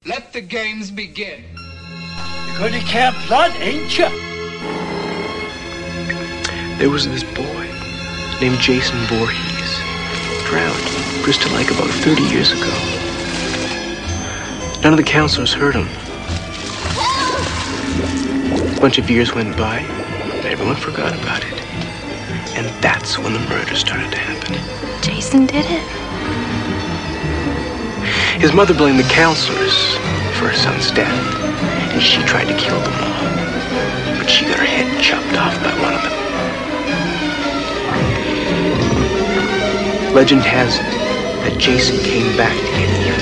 Let the games begin. You're going to Camp Blood, ain't you? There was this boy named Jason Voorhees, drowned just like about 30 years ago. None of the counselors heard him. A bunch of years went by, and everyone forgot about it. And that's when the murder started to happen. Jason did it? His mother blamed the counselors for her son's death, and she tried to kill them all. But she got her head chopped off by one of them. Legend has it that Jason came back to get even,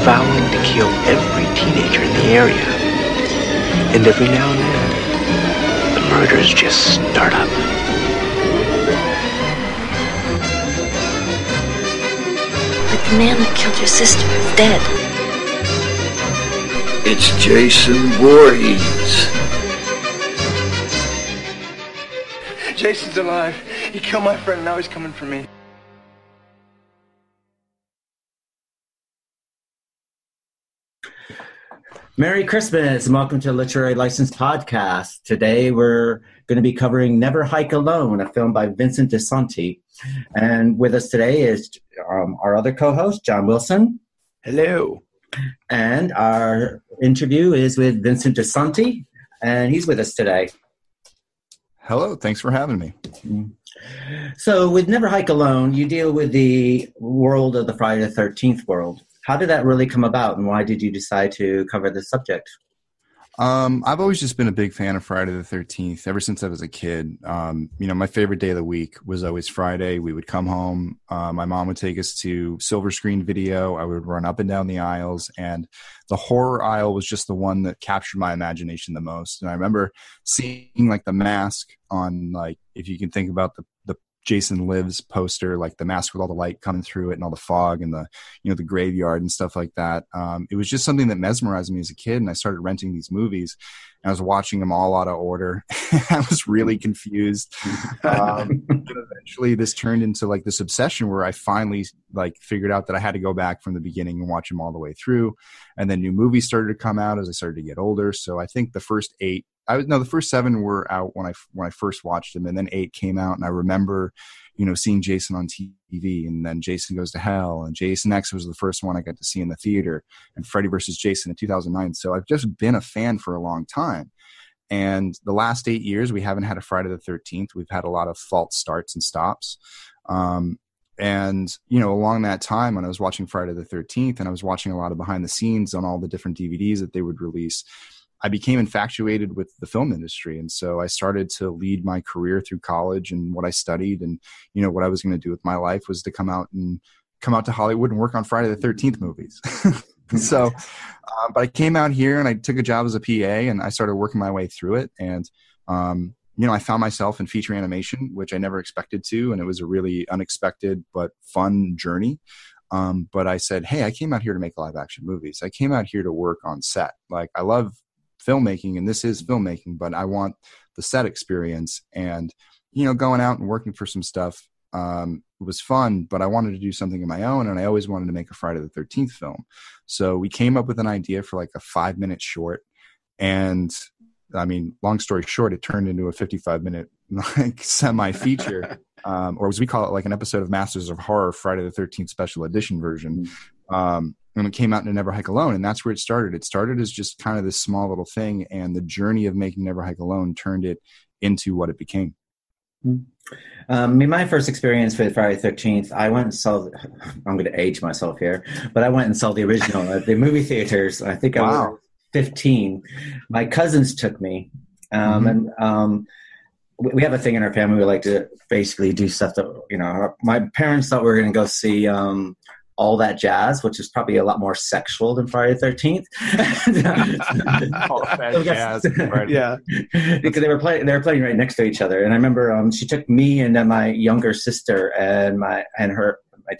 vowing to kill every teenager in the area. And every now and then, the murders just start up. But the man that killed your sister is dead. It's Jason Voorhees. Jason's alive. He killed my friend, now he's coming for me. Merry Christmas and welcome to Literary License Podcast. Today we're going to be covering Never Hike Alone, a film by Vincent di Santi. And with us today is our other co-host, John Wilson. Hello. And our interview is with Vincent di Santi, and he's with us today. Hello, thanks for having me. So with Never Hike Alone, you deal with the world of the Friday the 13th world. How did that really come about, and why did you decide to cover this subject? I've always just been a big fan of Friday the 13th ever since I was a kid. My favorite day of the week was always Friday. We would come home. My mom would take us to silver screen video. I would run up and down the aisles, and the horror aisle was just the one that captured my imagination the most. And I remember seeing like the mask on, like, if you can think about the Jason Lives poster, like the mask with all the light coming through it and all the fog and the graveyard and stuff like that. It was just something that mesmerized me as a kid. And I started renting these movies and I was watching them all out of order. I was really confused. But eventually this turned into like this obsession where I finally like figured out that I had to go back from the beginning and watch them all the way through. And then new movies started to come out as I started to get older. So I think the first the first 7 were out when I first watched them, and then 8 came out, and I remember, seeing Jason on TV, and then Jason Goes to Hell, and Jason X was the first one I got to see in the theater, and Freddy vs. Jason in 2009. So I've just been a fan for a long time. And the last 8 years, we haven't had a Friday the 13th. We've had a lot of false starts and stops. Along that time when I was watching Friday the 13th and I was watching a lot of behind the scenes on all the different DVDs that they would release, I became infatuated with the film industry. And so I started to lead my career through college and what I studied and, what I was going to do with my life was to come out to Hollywood and work on Friday the 13th movies. So, but I came out here and I took a job as a PA and I started working my way through it. And, I found myself in feature animation, which I never expected to. And it was a really unexpected but fun journey. But I said, hey, I came out here to make live action movies. I came out here to work on set. Like, I love filmmaking, and this is filmmaking, but I want the set experience. And, going out and working for some stuff was fun, but I wanted to do something of my own. And I always wanted to make a Friday the 13th film. So we came up with an idea for like a 5-minute short. And I mean, long story short, it turned into a 55-minute like semi-feature, or as we call it, like an episode of Masters of Horror, Friday the 13th special edition version. And it came out in Never Hike Alone, and that's where it started. It started as just kind of this small little thing, and the journey of making Never Hike Alone turned it into what it became. My first experience with Friday the 13th, I went and saw, I'm going to age myself here, but I went and saw the original at the movie theaters. I think I was 15. My cousins took me, and we have a thing in our family. We like to basically do stuff that, my parents thought we were going to go see All That Jazz, which is probably a lot more sexual than Friday the 13th. All That Jazz. Right. Yeah. Because they were playing right next to each other. And I remember she took me and then my younger sister and my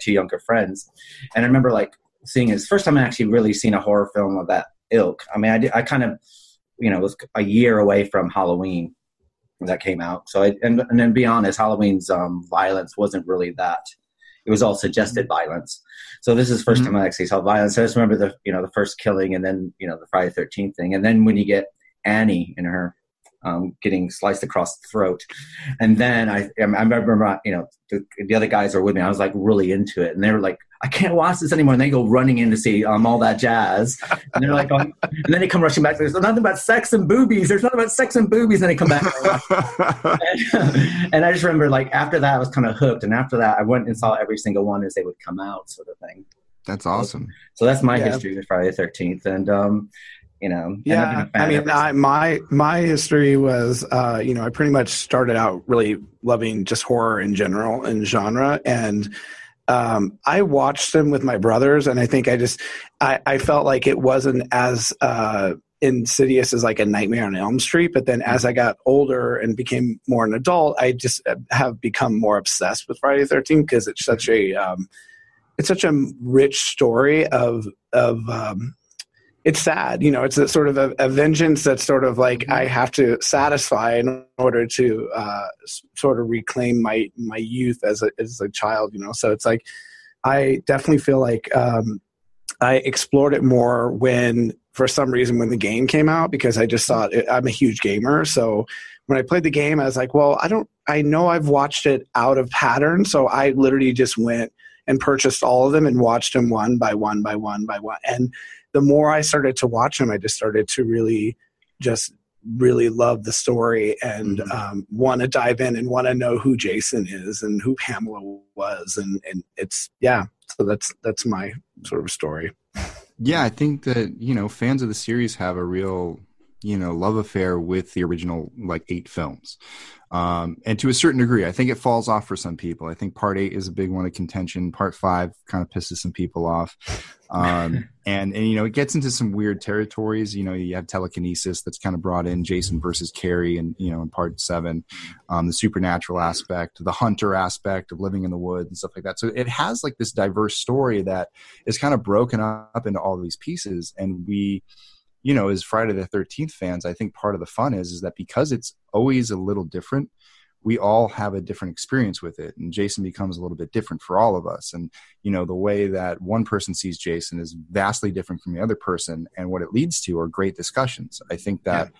2 younger friends. And I remember like seeing it. It's the first time I actually really seen a horror film of that ilk. I mean, I kind of, was a year away from Halloween when that came out. So and then be honest, Halloween's violence wasn't really that. It was all suggested violence. So this is the first time I actually saw violence. So I just remember the first killing, and then, the Friday the 13th thing. And then when you get Annie in her, getting sliced across the throat. And then I remember, the other guys were with me. I was like really into it. And they were like, I can't watch this anymore. And they go running in to see all that jazz. And they're like, and then they come rushing back. There's nothing about sex and boobies. There's nothing about sex and boobies. And they come back. And I just remember, like, after that, I was kind of hooked. And after that, I went and saw every single one as they would come out, sort of thing. That's awesome. So that's my history with Friday the 13th. And, my history was, I pretty much started out really loving just horror in general and genre. And I watched them with my brothers, and I think I felt like it wasn't as insidious as like a Nightmare on Elm Street. But then as I got older and became more an adult, I just have become more obsessed with Friday the 13th because it's such a rich story of it's sad, it's a sort of a vengeance that's sort of like I have to satisfy in order to sort of reclaim my youth as a child, So it's like I definitely feel like I explored it more for some reason when the game came out, because I just thought I'm a huge gamer. So when I played the game, I was like, well, I know I've watched it out of pattern, so I literally just went and purchased all of them and watched them one by one by one by one. And the more I started to watch them, I just started to really love the story and want to dive in and want to know who Jason is and who Pamela was. And it's, so that's my sort of story. Yeah, I think that, fans of the series have a real, love affair with the original, 8 films. And to a certain degree, I think it falls off for some people. I think part 8 is a big one of contention. Part 5 kind of pisses some people off. And it gets into some weird territories. You have telekinesis that's kind of brought in, Jason versus Carrie, and, in part 7, the supernatural aspect, the hunter aspect of living in the woods and stuff like that. So it has like this diverse story that is kind of broken up into all these pieces. And we, as Friday the 13th fans, I think part of the fun is that because it's always a little different, we all have a different experience with it. And Jason becomes a little bit different for all of us. And, the way that one person sees Jason is vastly different from the other person. And what it leads to are great discussions. I think that,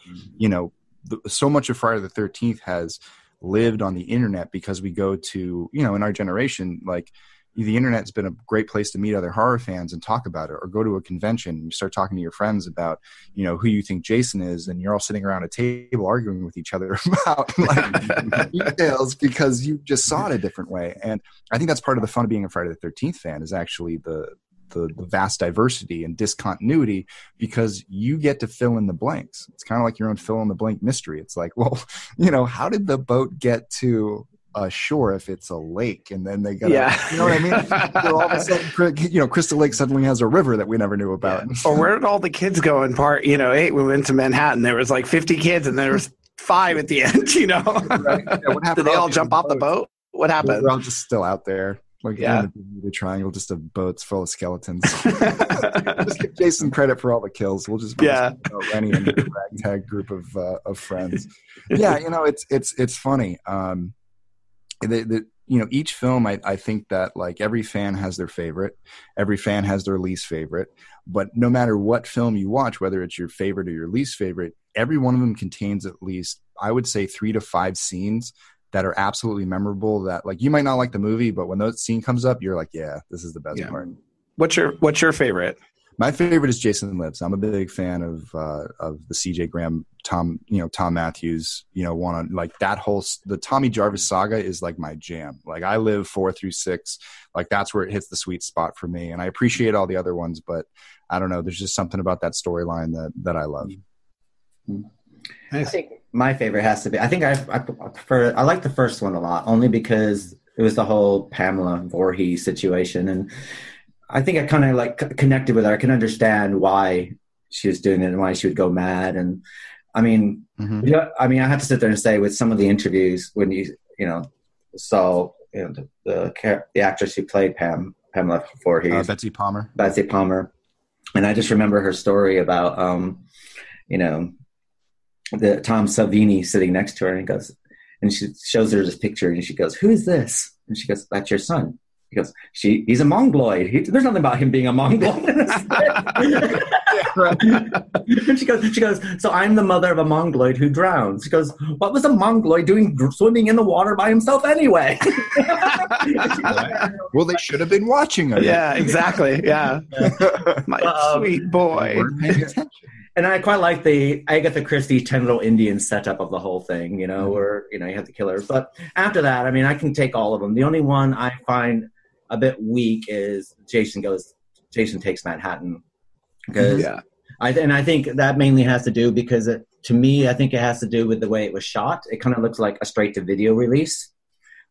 so much of Friday the 13th has lived on the internet because we go to, in our generation, the internet's been a great place to meet other horror fans and talk about it, or go to a convention and you start talking to your friends about, who you think Jason is. And you're all sitting around a table arguing with each other about details because you just saw it a different way. And I think that's part of the fun of being a Friday the 13th fan is actually the vast diversity and discontinuity, because you get to fill in the blanks. It's kind of like your own fill in the blank mystery. It's like, well, how did the boat get to shore if it's a lake? And then they got you know what I mean? So all of a sudden, Crystal Lake suddenly has a river that we never knew about. Or where did all the kids go in part 8? We went to Manhattan, there was 50 kids and there was 5 at the end. Right. Yeah, what happened? Did they all jump off the boat? What happened? They're all just still out there, in the triangle, just of boats full of skeletons. Just give Jason credit for all the kills. We'll just Rennie and the ragtag group of friends. It's funny. Each film, I think that every fan has their favorite, every fan has their least favorite, but no matter what film you watch, whether it's your favorite or your least favorite, every one of them contains at least, I would say, 3 to 5 scenes that are absolutely memorable, that you might not like the movie, but when that scene comes up, you're like, yeah, this is the best part. What's your favorite? My favorite is Jason Lives. I'm a big fan of the C.J. Graham, Tom Matthews, one that whole, the Tommy Jarvis saga is my jam. I live 4 through 6. That's where it hits the sweet spot for me. And I appreciate all the other ones, but I don't know. There's just something about that storyline that I love. I think my favorite has to be, I think I like the first one a lot, only because it was the whole Pamela Voorhees situation. And I think I kind of connected with her. I can understand why she was doing it and why she would go mad. And I mean, I have to sit there and say, with some of the interviews, when you saw the actress who played Pamela Voorhees, Betsy Palmer. And I just remember her story about the Tom Savini sitting next to her, and she shows her this picture, and she goes, "Who is this?" And she goes, "That's your son." He goes, he's a mongoloid. There's nothing about him being a mongoloid. And she goes, so I'm the mother of a mongoloid who drowns. She goes, what was a mongoloid doing swimming in the water by himself anyway? Well, they should have been watching him. Yeah, exactly. Yeah. My sweet boy. And I quite like the Agatha Christie 10 Little Indians setup of the whole thing, where, you have the killer. But after that, I mean, I can take all of them. The only one I find a bit weak is Jason Takes Manhattan. Because I think that mainly has to do because to me, I think it has to do with the way it was shot. It kind of looks like a straight to video release.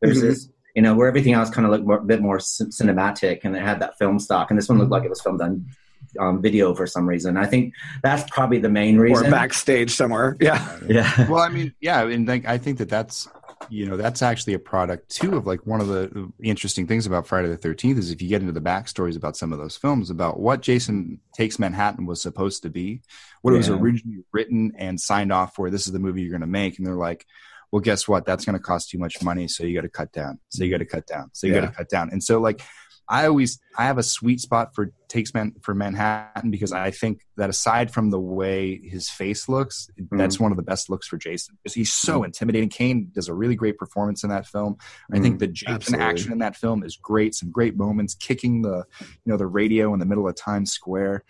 There's this, where everything else kind of looked a bit more cinematic, and it had that film stock. And this one looked like it was filmed on video for some reason. I think that's probably the main reason. Or backstage somewhere. Yeah. Yeah. Well, I mean, yeah, and I think that's that's actually a product too of like one of the interesting things about Friday the 13th is if you get into the backstories about some of those films about what Jason Takes Manhattan was supposed to be, what it was originally written and signed off for. This is the movie you're going to make, and they're like, well, guess what? That's going to cost too much money, so you got to cut down. So you got to cut down. So you got to cut down. And so like I have a sweet spot for Manhattan because I think that aside from the way his face looks, that's one of the best looks for Jason because he's so intimidating. Kane does a really great performance in that film. I think the Jason action in that film is great. Some great moments, kicking the radio in the middle of Times Square.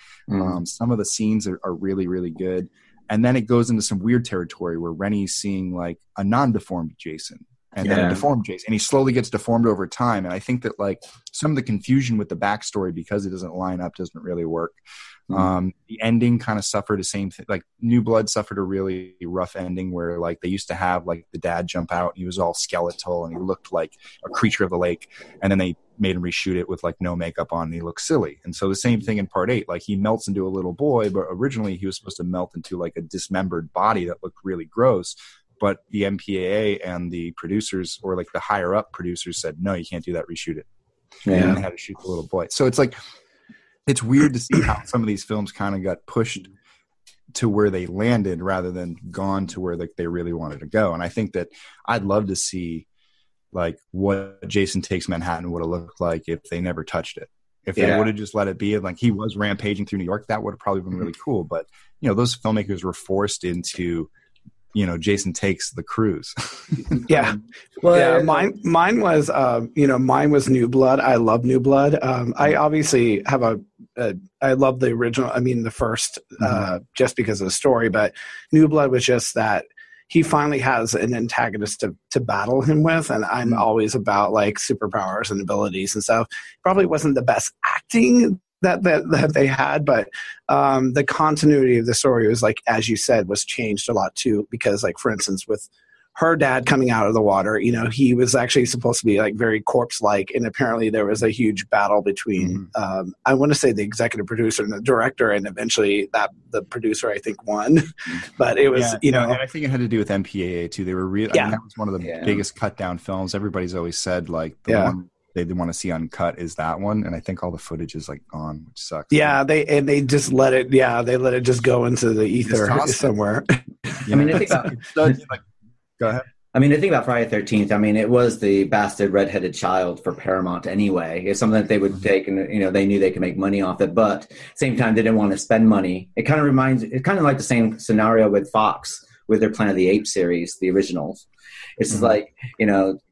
Some of the scenes are really, really good. And then it goes into some weird territory where Rennie's seeing like a non-deformed Jason. And then a deformed Jason, and he slowly gets deformed over time. And I think that like some of the confusion with the backstory because it doesn't line up doesn't really work. The ending kind of suffered the same thing. Like New Blood suffered a really rough ending where like they used to have like the dad jump out. And he was all skeletal and he looked like a creature of the lake. And then they made him reshoot it with like no makeup on and he looked silly. And so the same thing in part 8, like he melts into a little boy, but originally he was supposed to melt into like a dismembered body that looked really gross. But the MPAA and the producers or like the higher up producers said, no, you can't do that. Reshoot it. And they had to shoot the little boy. So it's like, it's weird to see how some of these films kind of got pushed to where they landed rather than gone to where like they really wanted to go. And I think that I'd love to see like what Jason Takes Manhattan would have looked like if they never touched it. If they would have just let it be, like he was rampaging through New York, that would have probably been really cool. But, those filmmakers were forced into, Jason takes the cruise. Mine was New Blood. I love New Blood. I obviously have I love the original. I mean, the first, just because of the story, but New Blood was just that he finally has an antagonist to battle him with. And I'm always about like superpowers and abilities and stuff. Probably wasn't the best acting that they had, but the continuity of the story was like, as you said, was changed a lot too, because like, for instance, with her dad coming out of the water, he was actually supposed to be like very corpse-like, and apparently there was a huge battle between I want to say the executive producer and the director, and eventually the producer I think won. But it was and I think it had to do with MPAA too. They were really I mean, that was one of the biggest cut down films. Everybody's always said like the one they want to see uncut is that one, and I think all the footage is like gone, which sucks. They just let it just go into the ether somewhere. I mean, I think go ahead. I mean, the thing about Friday the 13th, I mean, it was the bastard redheaded child for Paramount anyway. It's something that they would take, and they knew they could make money off it, but at the same time, they didn't want to spend money. It's kind of like the same scenario with Fox with their Planet of the Apes series, the originals. It's just like,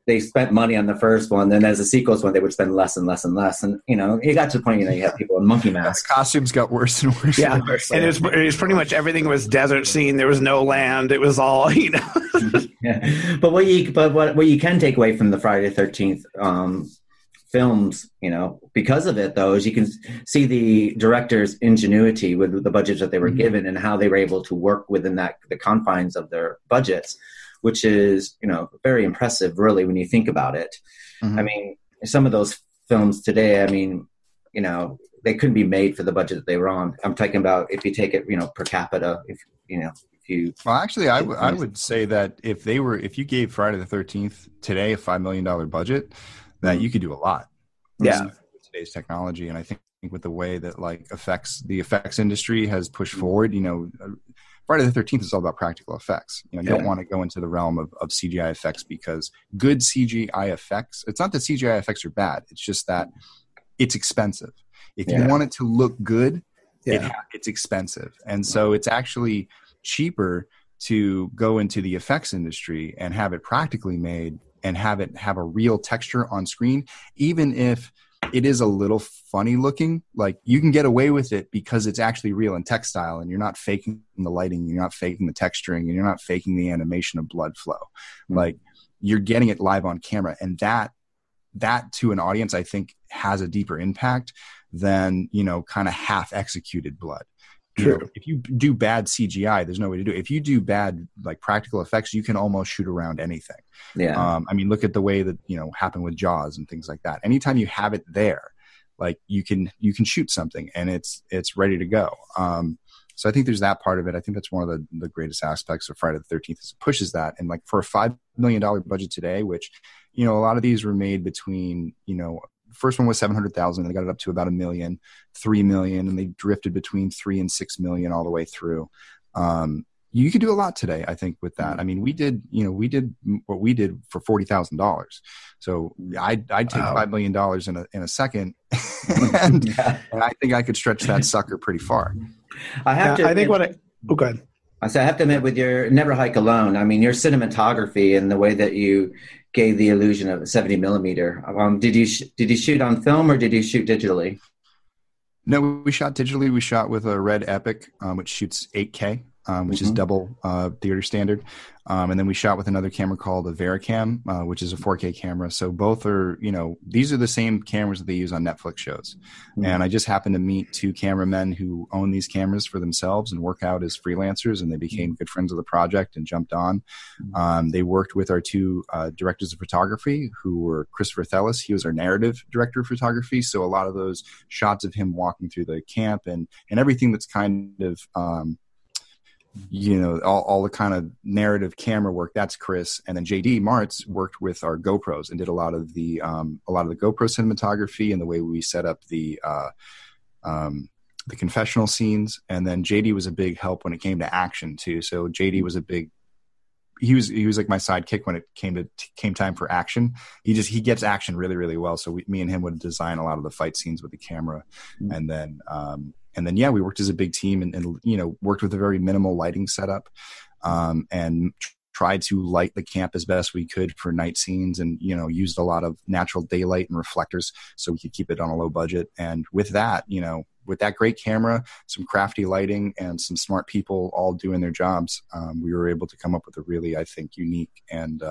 they spent money on the first one, then as the sequels one, they would spend less and less and less. And, it got to the point, you have people in monkey masks. The costumes got worse and worse. Yeah. And it was pretty much everything was desert scene. There was no land. It was all, Yeah. But what you can take away from the Friday the 13th films, because of it, though, is you can see the director's ingenuity with the budgets that they were given and how they were able to work within the confines of their budgets, which is, very impressive, really, when you think about it. I mean, some of those films today, I mean, they couldn't be made for the budget that they were on. I'm talking about if you take it, per capita, Well, actually, I would say that if you gave Friday the 13th today a $5 million budget, that you could do a lot. Yeah. With today's technology. And I think with the way that like the effects industry has pushed forward, Friday the 13th is all about practical effects. You don't want to go into the realm of CGI effects, because good CGI effects, it's not that CGI effects are bad. It's just that it's expensive. If you want it to look good, it's expensive. And so it's actually cheaper to go into the effects industry and have it practically made and have it have a real texture on screen, even if it is a little funny looking. Like, you can get away with it because it's actually real and textile, and you're not faking the lighting, you're not faking the texturing, and you're not faking the animation of blood flow. Like, you're getting it live on camera, and that to an audience, I think, has a deeper impact than, kind of half executed blood. True. If you do bad CGI, there's no way to do it. If you do bad, like, practical effects, you can almost shoot around anything. Yeah. Look at the way that, happened with Jaws and things like that. Anytime you have it there, like, you can shoot something and it's ready to go. So I think there's that part of it. I think that's one of the greatest aspects of Friday the 13th, is it pushes that. And, like, for a $5 million budget today, which, a lot of these were made between, first one was 700,000, and they got it up to about $1 million, 3 million, and they drifted between 3 and 6 million all the way through. You could do a lot today, I think, with that. We did what we did for $40,000. So I'd take $5 million in a second, and I think I could stretch that sucker pretty far. Go ahead. I have to admit, with your Never Hike Alone, your cinematography and the way that you gave the illusion of a 70 millimeter. Did you shoot on film, or did you shoot digitally? No, we shot digitally. We shot with a Red Epic, which shoots 8K, which is double theater standard. And then we shot with another camera called a Vericam, which is a 4K camera. So both are, these are the same cameras that they use on Netflix shows. And I just happened to meet two cameramen who own these cameras for themselves and work out as freelancers, and they became good friends of the project and jumped on. They worked with our two directors of photography, who were Christopher Thellis. He was our narrative director of photography. So a lot of those shots of him walking through the camp and everything that's kind of, all the kind of narrative camera work, that's Chris. And then JD Martz worked with our GoPros and did a lot of the GoPro cinematography and the way we set up the confessional scenes. And then JD was a big help when it came to action too. So JD was he was like my sidekick when it came time for action. He gets action really, really well. So me and him would design a lot of the fight scenes with the camera. And then, we worked as a big team and worked with a very minimal lighting setup, and tried to light the camp as best we could for night scenes, and, used a lot of natural daylight and reflectors so we could keep it on a low budget. And with that, with that great camera, some crafty lighting, and some smart people all doing their jobs, we were able to come up with a really, I think, unique and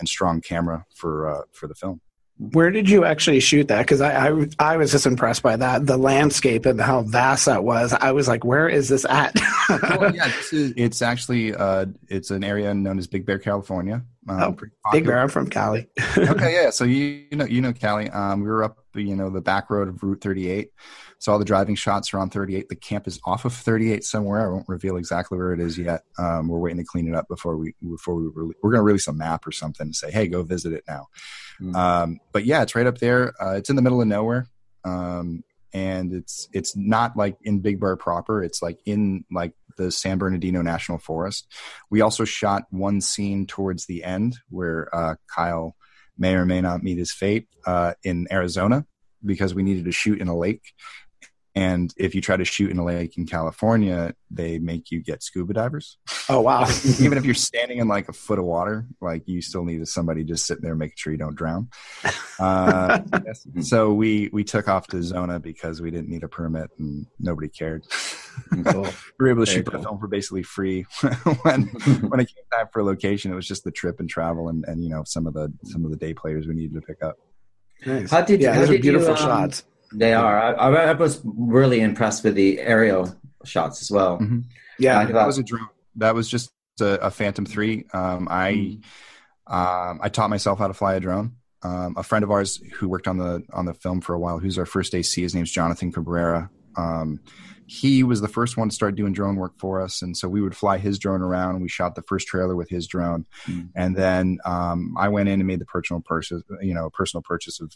strong camera for the film. Where did you actually shoot that? Because I was just impressed by that, the landscape and how vast that was. I was like, where is this at? Well, yeah, it's actually it's an area known as Big Bear, California. Big Bear, I'm from Cali. Okay, yeah. So you know Cali. We were up the back road of Route 38. So all the driving shots are on 38. The camp is off of 38 somewhere. I won't reveal exactly where it is yet. We're waiting to clean it up before we're going to release a map or something and say, hey, go visit it now. But yeah, it's right up there. It's in the middle of nowhere. And it's not like in Big Bear proper. It's like in like the San Bernardino National Forest. We also shot one scene towards the end where Kyle may or may not meet his fate in Arizona, because we needed to shoot in a lake. And if you try to shoot in a lake in California, they make you get scuba divers. Oh, wow. Even if you're standing in like a foot of water, like you still need somebody just sitting there making sure you don't drown. So we took off to Zona because we didn't need a permit and nobody cared. Cool. We were able to shoot the film for basically free. when it came time for a location, it was just the trip and travel and some of the day players we needed to pick up. Nice. Those are beautiful shots. They are. I was really impressed with the aerial shots as well. Mm-hmm. Yeah, that was a drone. That was just a Phantom 3. I taught myself how to fly a drone. A friend of ours who worked on the film for a while, who's our first AC, his name's Jonathan Cabrera. He was the first one to start doing drone work for us. And so we would fly his drone around. We shot the first trailer with his drone. And then I went in and made the personal purchase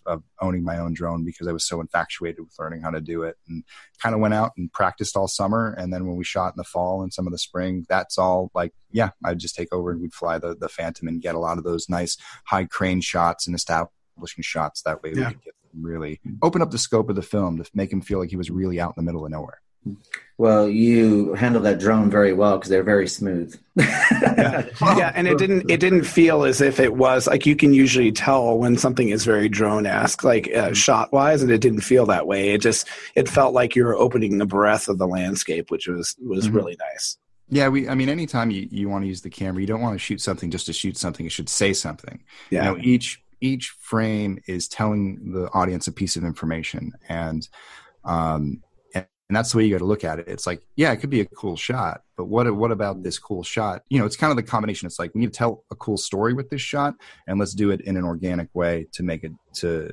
of owning my own drone because I was so infatuated with learning how to do it, and kind of went out and practiced all summer. And then when we shot in the fall and some of the spring, that's all like, yeah, I'd just take over and we'd fly the Phantom and get a lot of those nice high crane shots and establishing shots. That way we could get really open up the scope of the film to make him feel like he was really out in the middle of nowhere. Well, you handled that drone very well because they're very smooth. Yeah, and it didn't feel as if it was like, you can usually tell when something is very drone-esque, like shot wise, and it didn't feel that way. It felt like you were opening the breadth of the landscape, which was really nice. Yeah, anytime you want to use the camera, you don't want to shoot something just to shoot something. It should say something. Yeah. Each frame is telling the audience a piece of information, and that's the way you got to look at it. It's like, yeah, it could be a cool shot, but what about this cool shot? It's kind of the combination. It's like, we need to tell a cool story with this shot, and let's do it in an organic way to make it to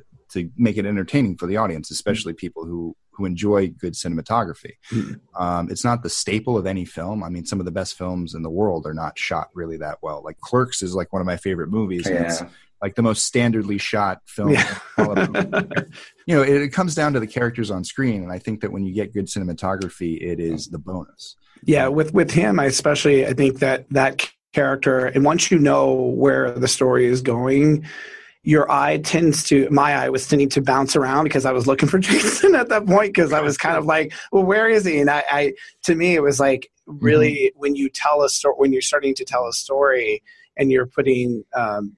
make it entertaining for the audience, especially people who enjoy good cinematography. It's not the staple of any film. I mean, some of the best films in the world are not shot really that well. Like Clerks is like one of my favorite movies. And it's like the most standardly shot film. Yeah. It comes down to the characters on screen. And I think that when you get good cinematography, it is the bonus. Yeah. With him, I think that character, and once you know where the story is going, my eye was tending to bounce around because I was looking for Jason at that point, because I was kind of like, well, where is he? And to me, it was like, really, when you tell a story, when you're starting to tell a story and you're putting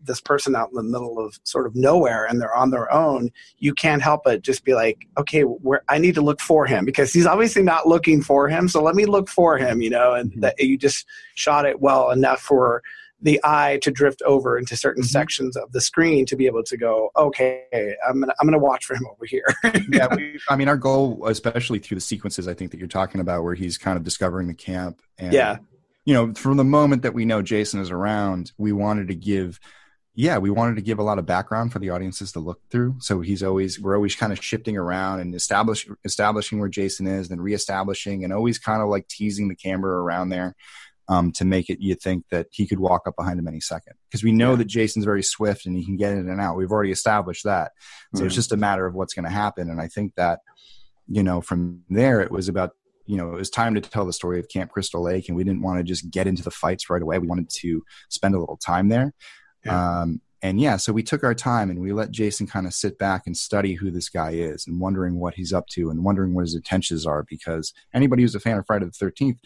this person out in the middle of sort of nowhere and they're on their own, you can't help but just be like, okay, I need to look for him because he's obviously not looking for him. So let me look for him, and that you just shot it well enough for the eye to drift over into certain sections of the screen to be able to go, okay, I'm gonna watch for him over here. Yeah, our goal, especially through the sequences, I think that you're talking about, where he's kind of discovering the camp, and from the moment that we know Jason is around, we wanted to give a lot of background for the audiences to look through. So we're always kind of shifting around and establishing where Jason is, then reestablishing, and always kind of like teasing the camera around there. To make it, you think that he could walk up behind him any second, because we know that Jason's very swift and he can get in and out. We've already established that. So it's just a matter of what's going to happen. And I think that, from there, it was about, it was time to tell the story of Camp Crystal Lake, and we didn't want to just get into the fights right away. We wanted to spend a little time there. Yeah. So we took our time and we let Jason kind of sit back and study who this guy is, and wondering what he's up to and wondering what his intentions are, because anybody who's a fan of Friday the 13th,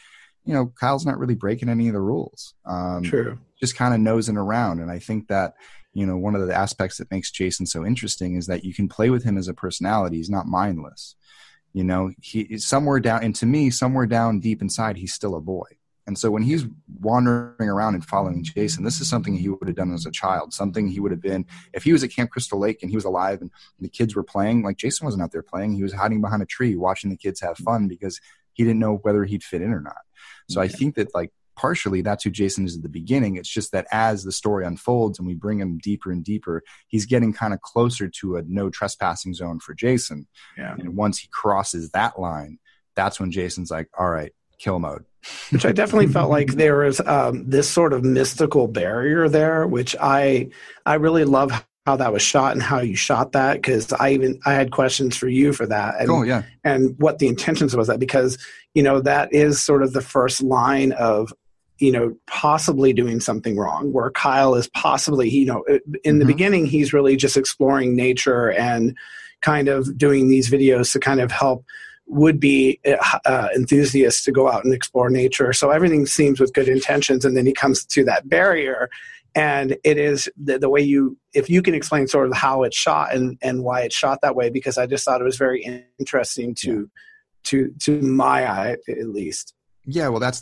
Kyle's not really breaking any of the rules. True. Just kind of nosing around. And I think that, one of the aspects that makes Jason so interesting is that you can play with him as a personality. He's not mindless. He's somewhere down, and to me, somewhere down deep inside, he's still a boy. And so when he's wandering around and following Jason, this is something he would have done as a child, something he would have been if he was at Camp Crystal Lake and he was alive and the kids were playing. Like, Jason wasn't out there playing. He was hiding behind a tree watching the kids have fun because he didn't know whether he'd fit in or not. So I think that, like, partially that's who Jason is at the beginning. It's just that as the story unfolds and we bring him deeper and deeper, he's getting kind of closer to a no trespassing zone for Jason. Yeah. And once he crosses that line, that's when Jason's like, all right, kill mode. Which I definitely felt like there was this sort of mystical barrier there, which I really love how that was shot and how you shot that, because I had questions for you for that. And, and what the intentions was that, because, that is sort of the first line of, possibly doing something wrong, where Kyle is possibly, in the beginning, he's really just exploring nature and kind of doing these videos to kind of help would-be enthusiasts to go out and explore nature. So everything seems with good intentions, and then he comes to that barrier. And it is the way if you can explain sort of how it's shot and why it's shot that way, because I just thought it was very interesting to my eye, at least. Yeah, well, that's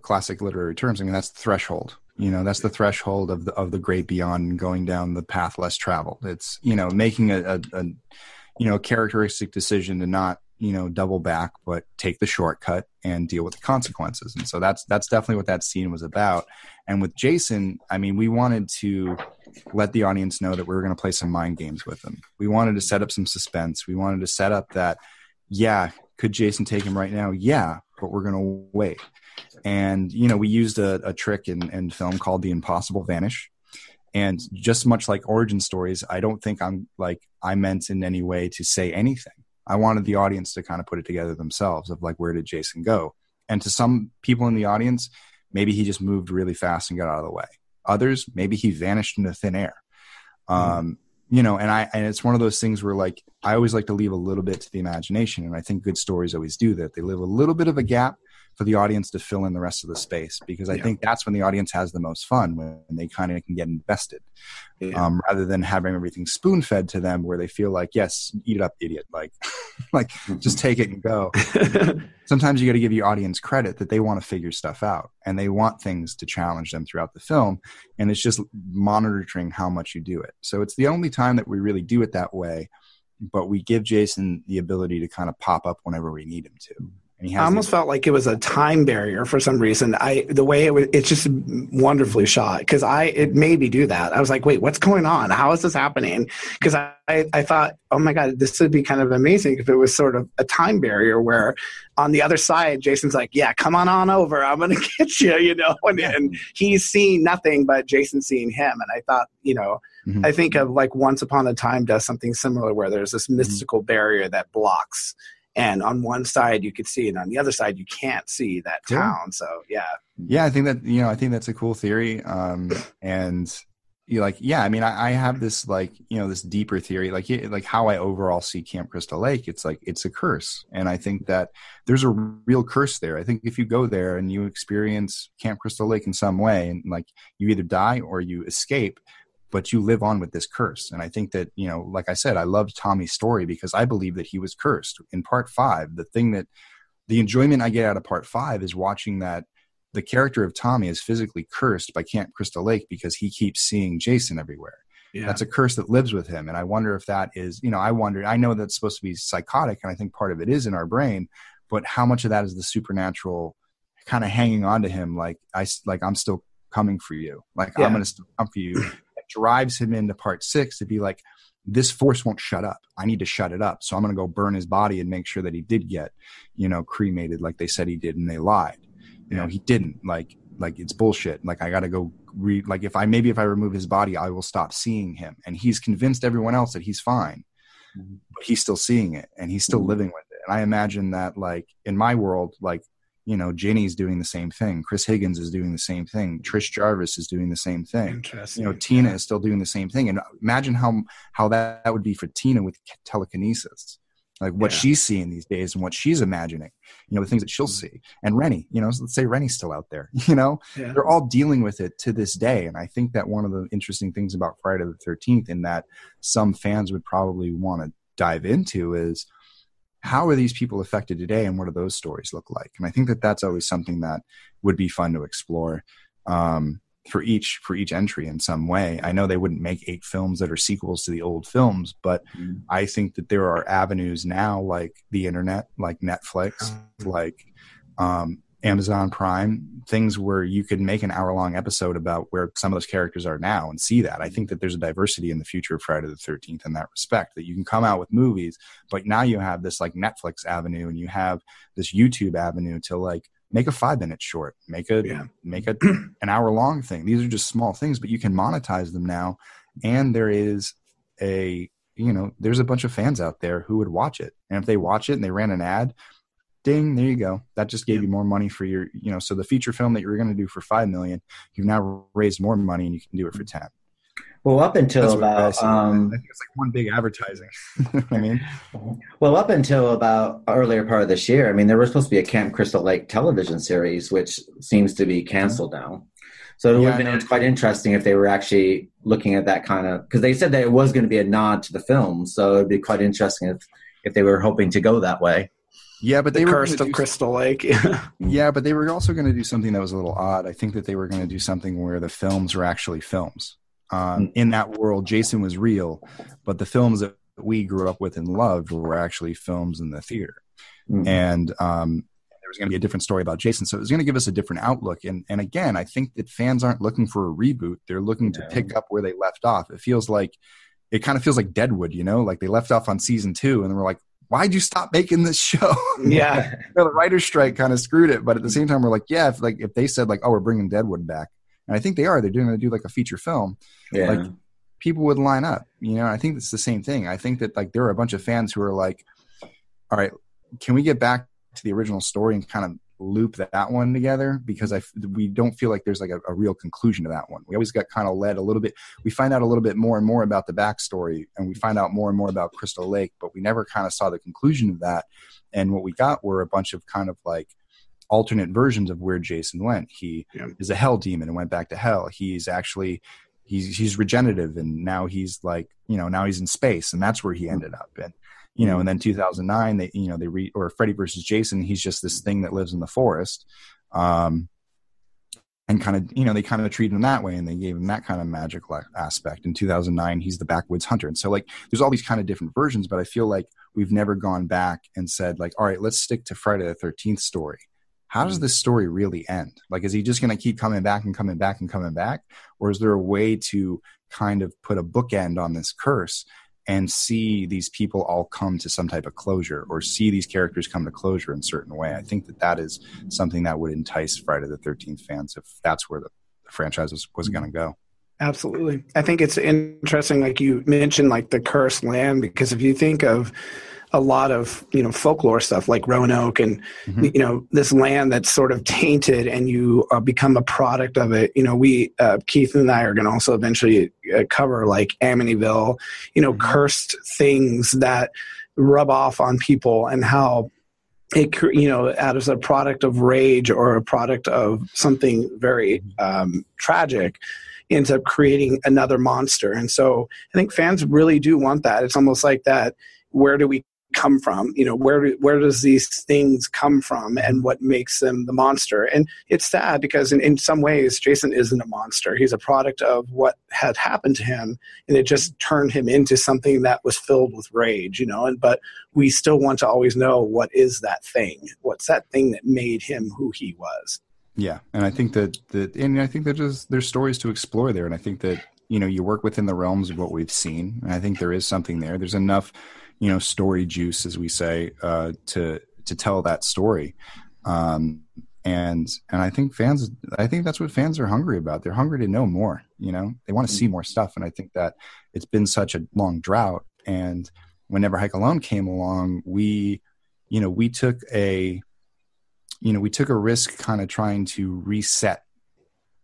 classic literary terms. That's the threshold. That's the threshold of the great beyond, going down the path less traveled. It's, making a characteristic decision to not, double back, but take the shortcut and deal with the consequences. And so that's definitely what that scene was about. And with Jason, we wanted to let the audience know that we were going to play some mind games with him. We wanted to set up some suspense. We wanted to set up that, Could Jason take him right now? Yeah, but we're going to wait. And, we used a trick in film called the impossible vanish. And just much like origin stories, I don't think I meant in any way to say anything. I wanted the audience to kind of put it together themselves of like, where did Jason go? And to some people in the audience, maybe he just moved really fast and got out of the way. Others, maybe he vanished into thin air. And it's one of those things where like, I always like to leave a little bit to the imagination. And I think good stories always do that. They leave a little bit of a gap for the audience to fill in the rest of the space, because I think that's when the audience has the most fun, when they kind of can get invested, rather than having everything spoon fed to them where they feel like, yes, eat it up, idiot. Like just take it and go. Sometimes you got to give your audience credit that they want to figure stuff out and they want things to challenge them throughout the film. And it's just monitoring how much you do it. So it's the only time that we really do it that way, but we give Jason the ability to kind of pop up whenever we need him to. I almost felt like it was a time barrier for some reason. The way it's just wonderfully shot, because it made me do that. I was like, wait, what's going on? How is this happening? Because I thought, oh my God, this would be kind of amazing if it was sort of a time barrier where on the other side, Jason's like, yeah, come on over. I'm going to get you, and he's seeing nothing but Jason seeing him. And I thought, I think of like Once Upon a Time does something similar where there's this mystical barrier that blocks. And on one side you could see it, on the other side you can't see that town. So I think that I think that's a cool theory. And I have this this deeper theory, like how I overall see Camp Crystal Lake. It's like it's a curse, and I think that there's a real curse there. I think if you go there and you experience Camp Crystal Lake in some way, and like you either die or you escape, but you live on with this curse. And I think that, like I said, I loved Tommy's story because I believe that he was cursed. In part 5, the enjoyment I get out of part 5 is watching that the character of Tommy is physically cursed by Camp Crystal Lake because he keeps seeing Jason everywhere. Yeah. That's a curse that lives with him. And I wonder if that is, I know that's supposed to be psychotic, and I think part of it is in our brain, but how much of that is the supernatural kind of hanging on to him? I'm still coming for you. I'm going to still come for you. Drives him into part 6 to be like, this force won't shut up. I need to shut it up. So I'm going to go burn his body and make sure that he did get, cremated like they said he did, and they lied. He didn't. Like it's bullshit. Like I got to go if I remove his body, I will stop seeing him. And he's convinced everyone else that he's fine, but he's still seeing it and he's still living with it. And I imagine that in my world, Ginny's doing the same thing. Chris Higgins is doing the same thing. Trish Jarvis is doing the same thing. Interesting. Tina is still doing the same thing. And imagine how that would be for Tina with telekinesis, like what she's seeing these days and what she's imagining, the things that she'll see. And Rennie, let's say Rennie's still out there, they're all dealing with it to this day. And I think that one of the interesting things about Friday the 13th, in that some fans would probably want to dive into, is how are these people affected today, and what do those stories look like? And I think that that's always something that would be fun to explore for each entry in some way. I know they wouldn't make 8 films that are sequels to the old films, but I think that there are avenues now, like the internet, like Netflix, like Amazon Prime, things where you could make an hour-long episode about where some of those characters are now and see that. I think that there's a diversity in the future of Friday the 13th in that respect, that you can come out with movies, but now you have this Netflix avenue, and you have this YouTube avenue to make a 5-minute short, make an hour-long thing. These are just small things, but you can monetize them now. And there is there's a bunch of fans out there who would watch it. And if they watch it and they ran an ad, ding, there you go. That just gave you more money for your, so the feature film that you were going to do for $5 million, you've now raised more money and you can do it for 10. Well, up until about, I think it's one big advertising. I mean, well, up until about earlier part of this year, there was supposed to be a Camp Crystal Lake television series, which seems to be canceled now. So it would have been quite interesting if they were actually looking at that kind of, because they said that it was going to be a nod to the film. So it'd be quite interesting if they were hoping to go that way. Yeah, but they were cursed of Crystal Lake. Yeah, but they were also going to do something that was a little odd. I think that they were going to do something where the films were actually films. In that world, Jason was real, but the films that we grew up with and loved were actually films in the theater. And there was going to be a different story about Jason. So it was going to give us a different outlook. And again, I think that fans aren't looking for a reboot. They're looking to pick up where they left off. It kind of feels like Deadwood, like they left off on season 2 and we're like, why'd you stop making this show? Yeah. The writer's strike kind of screwed it. But at the same time, we're like, yeah, if they said like, oh, we're bringing Deadwood back. And I think they're going to do like a feature film. Yeah. Like people would line up, I think it's the same thing. I think that like there are a bunch of fans who are like, all right, can we get back to the original story and kind of loop that one together? Because we don't feel like there's like a real conclusion to that one. We always got kind of led a little bit. We find out a little bit more and more about the backstory, and we find out more and more about Crystal Lake, but we never kind of saw the conclusion of that. And what we got were a bunch of kind of like alternate versions of where Jason went. He is a hell demon and went back to hell. He's actually he's regenerative, and now he's like, now he's in space, and that's where he ended up. And and then 2009 or Freddy versus Jason, he's just this thing that lives in the forest, and kind of they kind of treated him that way, and they gave him that kind of magical aspect. In 2009, he's the backwoods hunter, and so like there's all these kind of different versions, but I feel like we've never gone back and said like, all right, let's stick to Friday the 13th story. How does this story really end? Like, is he just going to keep coming back and coming back and coming back? Or is there a way to kind of put a bookend on this curse and see these people all come to some type of closure, or see these characters come to closure in a certain way? I think that is something that would entice Friday the 13th fans if that's where the franchise was going to go. Absolutely. I think it's interesting, like you mentioned, like the cursed land, because if you think of a lot of, folklore stuff like Roanoke and, this land that's sort of tainted, and you become a product of it. We, Keith and I are going to also eventually cover like Amityville, cursed things that rub off on people, and how it, out as a product of rage or a product of something very tragic, ends up creating another monster. And so I think fans really do want that. It's almost like that. Where do we come from? Where does these things come from, and what makes them the monster? And it's sad because in some ways Jason isn't a monster. He's a product of what had happened to him, and it just turned him into something that was filled with rage, but we still want to always know, what is that thing? What's that thing that made him who he was? Yeah. And I think that there's stories to explore there. And I think that, you work within the realms of what we've seen. And I think there is something there. There's enough, story juice, as we say, to tell that story. And I think that's what fans are hungry about. They're hungry to know more, they want to see more stuff. And I think that it's been such a long drought. And when Never Hike Alone came along, we took a risk kind of trying to reset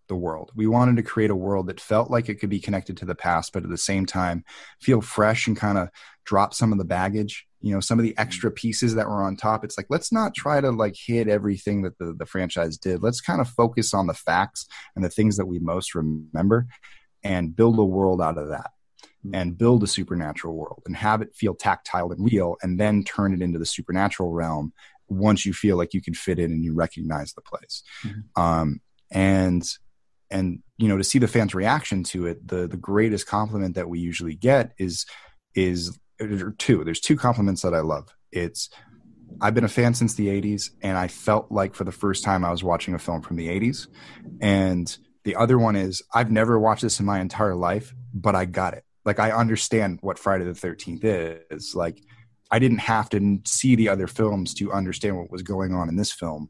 the world. We wanted to create a world that felt like it could be connected to the past, but at the same time feel fresh and kind of drop some of the baggage, some of the extra pieces that were on top. It's like, let's not try to like hit everything that the franchise did. Let's kind of focus on the facts and the things that we most remember, and build a world out of that, and build a supernatural world, and have it feel tactile and real, and then turn it into the supernatural realm once you feel like you can fit in and you recognize the place. And to see the fans' reaction to it, the greatest compliment that we usually get is there's two compliments that I love. It's, I've been a fan since the 80s, and I felt like for the first time I was watching a film from the 80s. And the other one is, I've never watched this in my entire life, but I got it. Like, I understand what Friday the 13th is. Like, I didn't have to see the other films to understand what was going on in this film.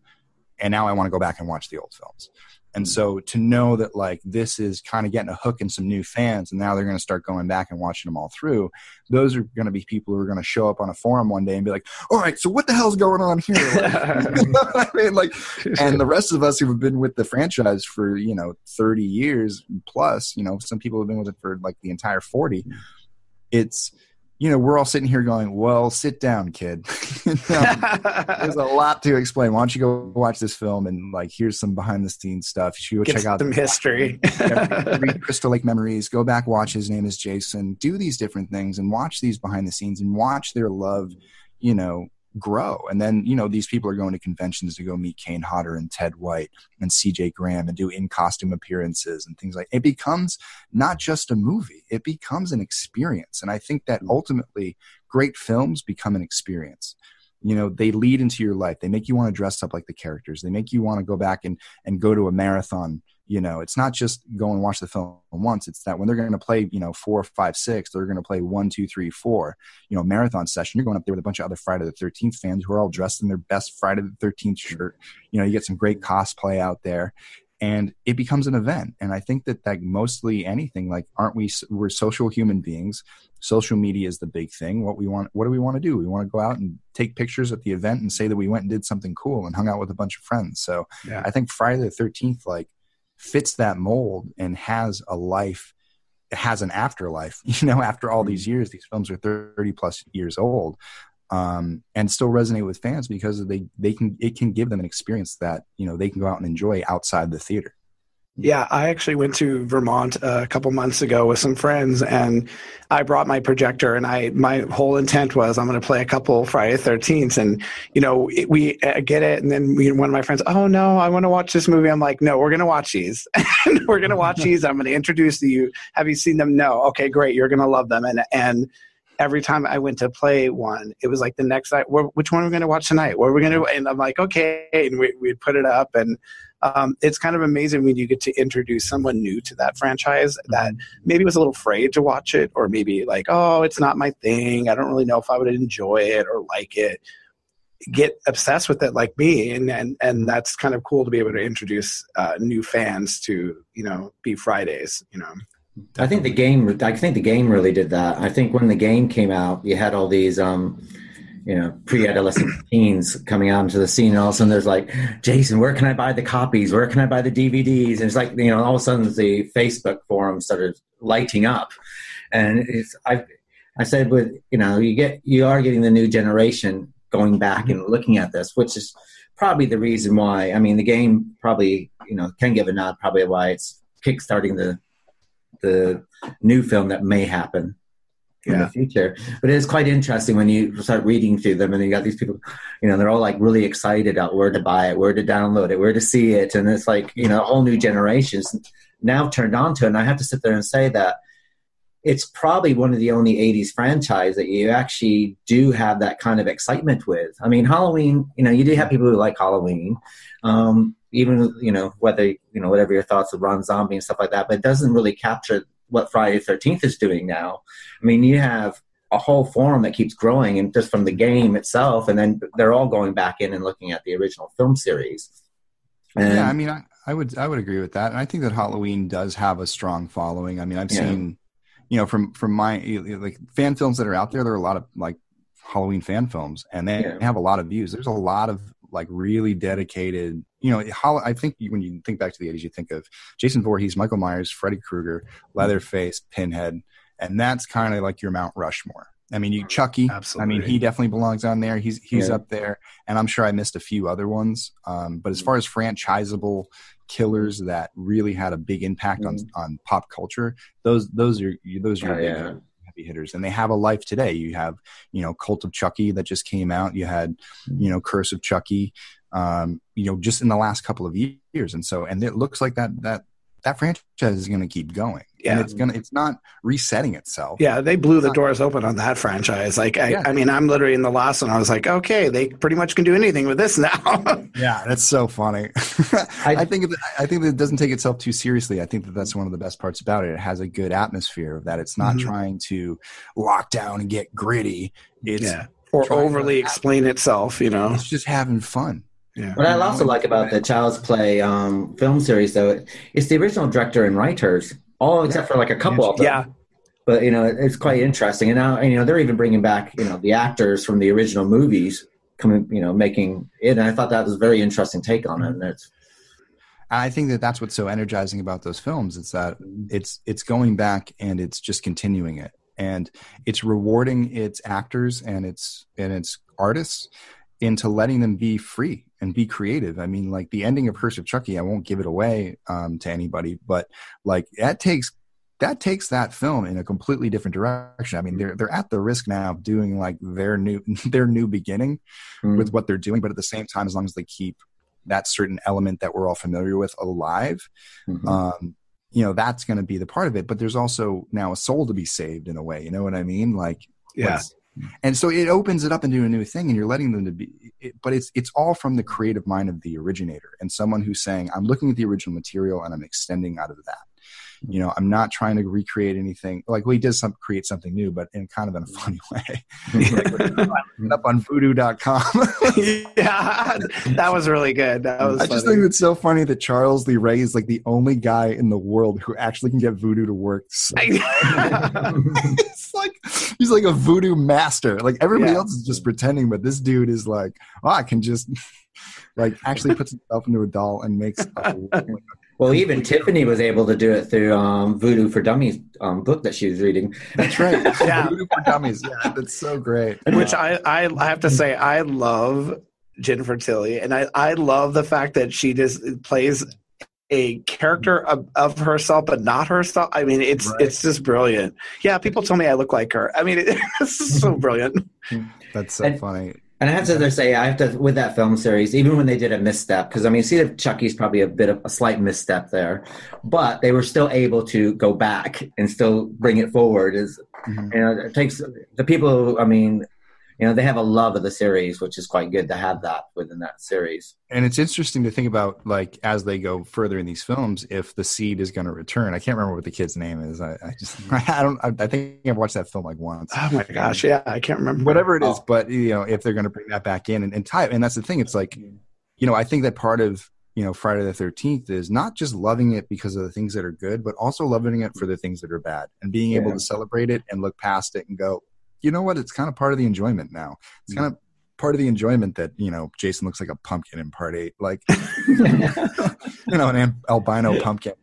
And now I want to go back and watch the old films. And so to know that like this is kind of getting a hook in some new fans, and now they're going to start going back and watching them all through, those are going to be people who are going to show up on a forum one day and be like, all right, so what the hell's going on here? Like, you know what I mean? Like, and the rest of us who have been with the franchise for, 30 years plus, some people have been with it for like the entire 40. It's, we're all sitting here going, well, sit down, kid. There's a lot to explain. Why don't you go watch this film, and like, here's some behind the scenes stuff. You should go check out some history. Read Crystal Lake Memories. Go back, watch His Name is Jason. Do these different things and watch these behind the scenes and watch their love, grow. And then, these people are going to conventions to go meet Kane Hodder and Ted White and CJ Graham and do in-costume appearances and things like it. Becomes not just a movie. It becomes an experience. And I think that ultimately great films become an experience. They lead into your life. They make you want to dress up like the characters. They make you want to go back and go to a marathon, it's not just go and watch the film once. It's that when they're going to play, 4, 5, 6, they're going to play 1, 2, 3, 4, marathon session. You're going up there with a bunch of other Friday the 13th fans who are all dressed in their best Friday the 13th shirt. You get some great cosplay out there, and it becomes an event. And I think that mostly anything, like, we're social human beings. Social media is the big thing. What do we want to do? We want to go out and take pictures at the event and say that we went and did something cool and hung out with a bunch of friends. So I think Friday the 13th, fits that mold and has a life. It has an afterlife, after all these years. These films are 30 plus years old, and still resonate with fans because it can give them an experience that, they can go out and enjoy outside the theater. Yeah, I actually went to Vermont a couple months ago with some friends, and I brought my projector, and my whole intent was I'm going to play a couple Friday the 13th, and we get it, and then one of my friends, oh no, I want to watch this movie. I'm like, no, we're going to watch these, and we're going to watch these. I'm going to introduce to you. Have you seen them? No. Okay, great. You're going to love them, and every time I went to play one, it was like the next night, which one are we going to watch tonight? What are we going to? And I'm like, okay, and we'd put it up, and it's kind of amazing when you get to introduce someone new to that franchise that maybe was a little afraid to watch it, or maybe like, oh, it's not my thing. I don't really know if I would enjoy it or like it. Get obsessed with it like me, and that's kind of cool to be able to introduce new fans to be Fridays. I think the game really did that. I think when the game came out, you had all these pre-adolescent teens coming out into the scene, and all of a sudden there's like, Jason, where can I buy the copies? Where can I buy the DVDs? And it's like, all of a sudden the Facebook forum started lighting up. And I said, with, you are getting the new generation going back and looking at this, which is probably the reason why, the game probably, can give a nod, probably why it's kickstarting the new film that may happen in the future. But it is quite interesting when you start reading through them, and you got these people, they're all like really excited about where to buy it, where to download it, where to see it. And it's like, a whole new generations now turned on to it. And I have to sit there and say that it's probably one of the only 80s franchise that you actually do have that kind of excitement with. Halloween, you do have people who like Halloween, even, whether, whatever your thoughts of Ron Zombie and stuff like that, but it doesn't really capture what Friday the 13th is doing now. You have a whole forum that keeps growing, and just from the game itself, and then they're all going back in and looking at the original film series. And I would agree with that. And I think that Halloween does have a strong following. I've seen, from my fan films that are out there, there are a lot of Halloween fan films, and they have a lot of views. There's a lot of really dedicated, I think when you think back to the 80s, you think of Jason Voorhees, Michael Myers, Freddy Krueger, Leatherface, Pinhead, and that's kind of like your Mount Rushmore. Chucky, absolutely. He definitely belongs on there. He's up there, and I'm sure I missed a few other ones. But as far as franchisable killers that really had a big impact on pop culture, those are your heavy hitters, and they have a life today. You have, Cult of Chucky that just came out. You had, Curse of Chucky, just in the last couple of years. And it looks like that franchise is going to keep going. Yeah. And it's not resetting itself. Yeah. They blew the doors open on that franchise. I'm literally in the last one. I was like, okay, they pretty much can do anything with this now. Yeah. That's so funny. I think that it doesn't take itself too seriously. I think that that's one of the best parts about it. It has a good atmosphere of that. It's not trying to lock down and get gritty. Or overly explain itself, It's just having fun. Yeah. What I also like about the Child's Play film series, though, it's the original director and writers, all except for a couple of them. Yeah. But, it's quite interesting. And now, they're even bringing back, the actors from the original movies coming, making it. And I thought that was a very interesting take on it. And I think that that's what's so energizing about those films. It's that it's going back and it's just continuing it. And it's rewarding its actors and its artists into letting them be free and be creative. The ending of Curse of Chucky, I won't give it away to anybody, but that takes that film in a completely different direction. They're at the risk now of doing their new beginning with what they're doing, but at the same time, as long as they keep that certain element that we're all familiar with alive, that's going to be the part of it. But there's also now a soul to be saved in a way. You know what I mean? And so it opens it up into a new thing, and you're letting them to be. But it's all from the creative mind of the originator and someone who's saying, I'm looking at the original material and I'm extending out of that. You know, I'm not trying to recreate anything. Like, well, he does create something new, but in kind of in a funny way. Like, up on voodoo.com. Yeah, that was really good. I just think it's so funny that Charles Lee Ray is like the only guy in the world who actually can get voodoo to work. So he's like a voodoo master. Like everybody else is just pretending, but this dude is like, oh, I can just like actually puts himself into a doll and makes Well, even Tiffany was able to do it through Voodoo for Dummies book that she was reading. That's right. Yeah, Voodoo for Dummies. Yeah, that's so great. Which I have to say, I love Jennifer Tilly, and I love the fact that she just plays a character of herself, but not herself. I mean, it's just brilliant. Yeah, people tell me I look like her. I mean, it's so brilliant. That's so funny. And I have to say, with that film series, even when they did a misstep, because I mean, Seed of Chucky's probably a slight misstep there, but they were still able to go back and still bring it forward. It takes the people. I mean, they have a love of the series, which is quite good to have that within that series. And it's interesting to think about, like, as they go further in these films, if the seed is going to return. I can't remember what the kid's name is. I think I've watched that film like once. Oh my gosh. Yeah. I can't remember. Whatever it is. But, if they're going to bring that back in and tie it. And that's the thing. It's like, I think that part of, Friday the 13th is not just loving it because of the things that are good, but also loving it for the things that are bad and being able to celebrate it and look past it and go, you know what? It's kind of part of the enjoyment now. It's kind of part of the enjoyment that, Jason looks like a pumpkin in part 8, like, an albino pumpkin,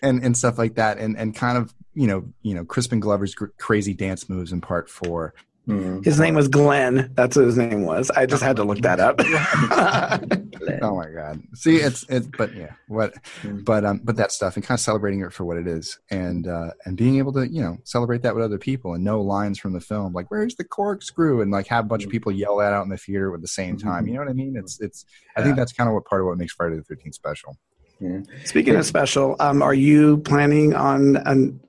and stuff like that. And kind of, Crispin Glover's crazy dance moves in part 4. His name was Glenn. That's what his name was. I just had to look that up. Oh my God. See, but that stuff and kind of celebrating it for what it is and being able to, celebrate that with other people and know lines from the film, like, where's the corkscrew? And like have a bunch of people yell that out in the theater at the same time. You know what I mean? I think that's kind of part of what makes Friday the 13th special. Yeah. Speaking of special, are you planning on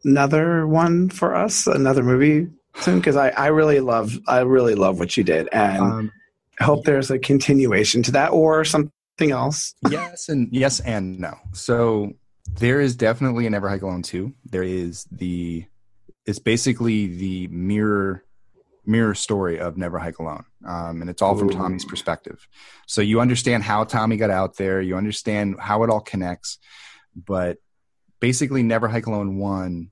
another one for us, another movie soon? Because I really love what you did, and I hope there's a continuation to that or something else. Yes and no. So there is definitely a Never Hike Alone 2. There is it's basically the mirror story of Never Hike Alone, and it's all from Tommy's perspective. So you understand how Tommy got out there, you understand how it all connects, but basically Never Hike Alone 1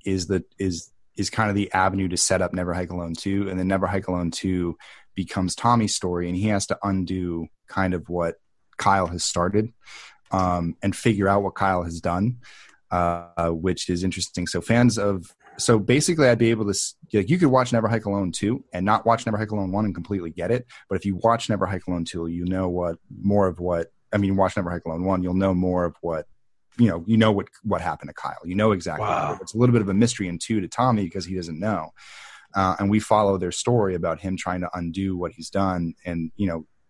is kind of the avenue to set up Never Hike Alone 2, and then Never Hike Alone 2 becomes Tommy's story, and he has to undo kind of what Kyle has started, and figure out what Kyle has done, which is interesting. So basically I'd be able to, you could watch Never Hike Alone 2 and not watch Never Hike Alone 1 and completely get it. But if you watch Never Hike Alone 2, watch Never Hike Alone 1, you'll know more of what, what happened to Kyle. You know exactly. Wow. It's a little bit of a mystery in 2 to Tommy because he doesn't know. And we follow their story about him trying to undo what he's done. And,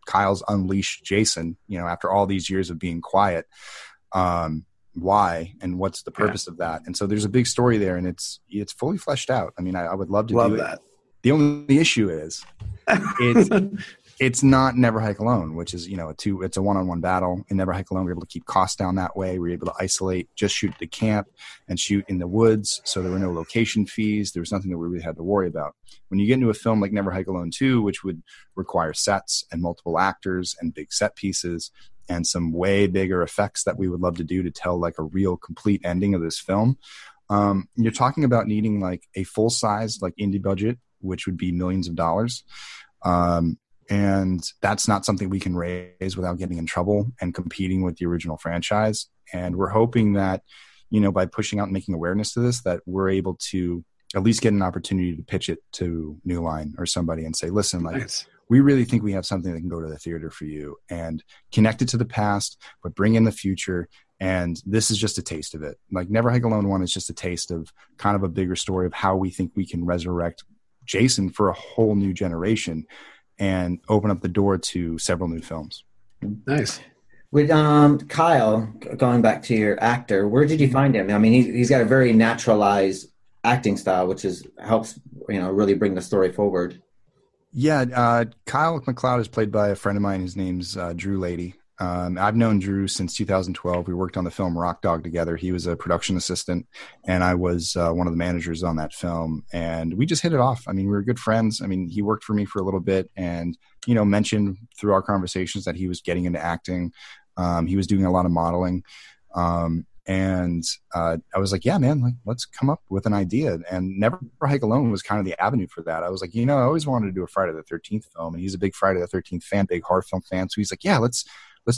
Kyle's unleashed Jason, after all these years of being quiet. Why and what's the purpose of that? And so there's a big story there, and it's fully fleshed out. I mean, I would love to do that. The only issue is it's not Never Hike Alone, which is, it's a one-on-one battle. In Never Hike Alone, we're able to keep costs down that way. We're able to isolate, just shoot the camp and shoot in the woods. So there were no location fees. There was nothing that we really had to worry about. When you get into a film like Never Hike Alone 2, which would require sets and multiple actors and big set pieces and some way bigger effects that we would love to do to tell like a real complete ending of this film, you're talking about needing like a full-size like indie budget, which would be millions of dollars. And that's not something we can raise without getting in trouble and competing with the original franchise. And we're hoping that, by pushing out and making awareness to this, that we're able to at least get an opportunity to pitch it to New Line or somebody and say, listen, nice. We really think we have something that can go to the theater for you and connect it to the past, but bring in the future. And this is just a taste of it. Like Never Hike Alone 1 is just a taste of kind of a bigger story of how we think we can resurrect Jason for a whole new generation and open up the door to several new films. Nice. With Kyle, going back to your actor, where did you find him? I mean, he's got a very naturalized acting style, which helps really bring the story forward. Yeah, Kyle MacLeod is played by a friend of mine. His name's Drew Lady. I've known Drew since 2012. We worked on the film Rock Dog together. He was a production assistant, and I was one of the managers on that film. And we just hit it off. I mean, we were good friends. I mean, he worked for me for a little bit, and mentioned through our conversations that he was getting into acting. He was doing a lot of modeling. And I was like, yeah, man, like, let's come up with an idea. And Never Hike Alone was kind of the avenue for that. I was like, I always wanted to do a Friday the 13th film, and he's a big Friday the 13th fan, big horror film fan. So he's like, yeah, let's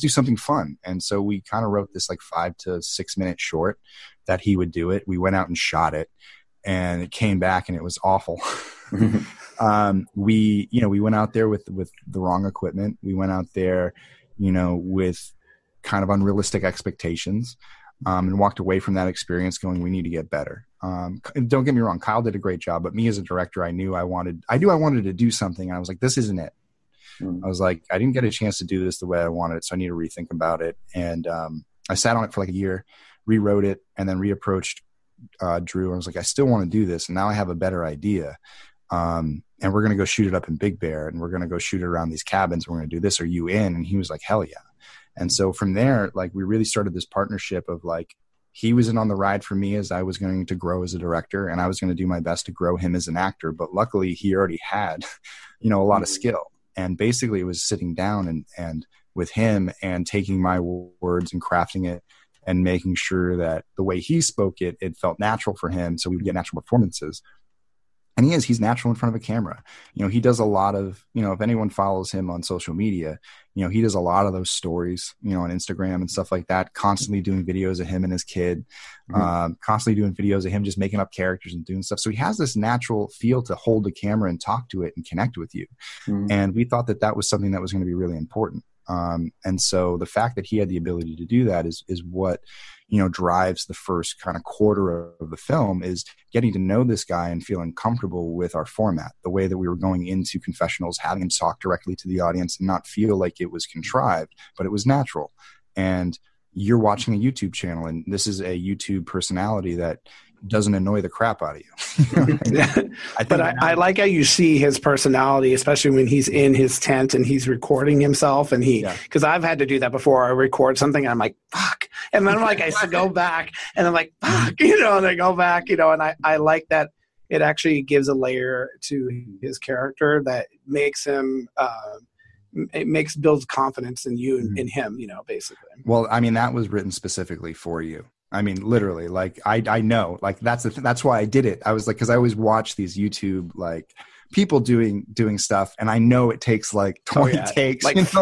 do something fun. And so we kind of wrote this like 5 to 6 minute short that he would do it. We went out and shot it, and it came back and it was awful. We went out there with the wrong equipment. We went out there, with kind of unrealistic expectations. And walked away from that experience going, we need to get better. Don't get me wrong, Kyle did a great job, but me as a director, I knew I wanted to do something. And I was like, this isn't it. I was like, I didn't get a chance to do this the way I wanted it, so I need to rethink about it. And I sat on it for like a year, rewrote it, and then reapproached Drew. I was like, I still want to do this, and now I have a better idea. And we're going to go shoot it up in Big Bear, and we're going to go shoot it around these cabins. We're going to do this. Are you in? And he was like, hell yeah. And so from there, like, we really started this partnership of like, he was in on the ride for me as I was going to grow as a director, and I was going to do my best to grow him as an actor. But luckily he already had, a lot of skill. And basically it was sitting down and with him and taking my words and crafting it and making sure that the way he spoke it felt natural for him. So we would get natural performances. And he's natural in front of a camera. He does a lot of, if anyone follows him on social media, he does a lot of those stories, on Instagram and stuff like that, constantly doing videos of him and his kid, constantly doing videos of him just making up characters and doing stuff. So he has this natural feel to hold the camera and talk to it and connect with you. And we thought that was something that was going to be really important. And so the fact that he had the ability to do that is what, drives the first kind of quarter of the film, is getting to know this guy and feeling comfortable with our format, the way that we were going into confessionals, having him talk directly to the audience and not feel like it was contrived, but it was natural. And you're watching a YouTube channel, and this is a YouTube personality that doesn't annoy the crap out of you. I like how you see his personality, especially when he's in his tent and he's recording himself. And because I've had to do that before. I record something and I'm like, fuck. And then I'm like, I go back and I'm like, fuck, and I go back, and I like that it actually gives a layer to his character that makes him, builds confidence in you, in him, basically. Well, I mean, that was written specifically for you. I mean, literally, like, I know, like, that's why I did it. I was like, cause I always watch these YouTube, like, people doing stuff, and I know it takes like 20 takes. Like, it's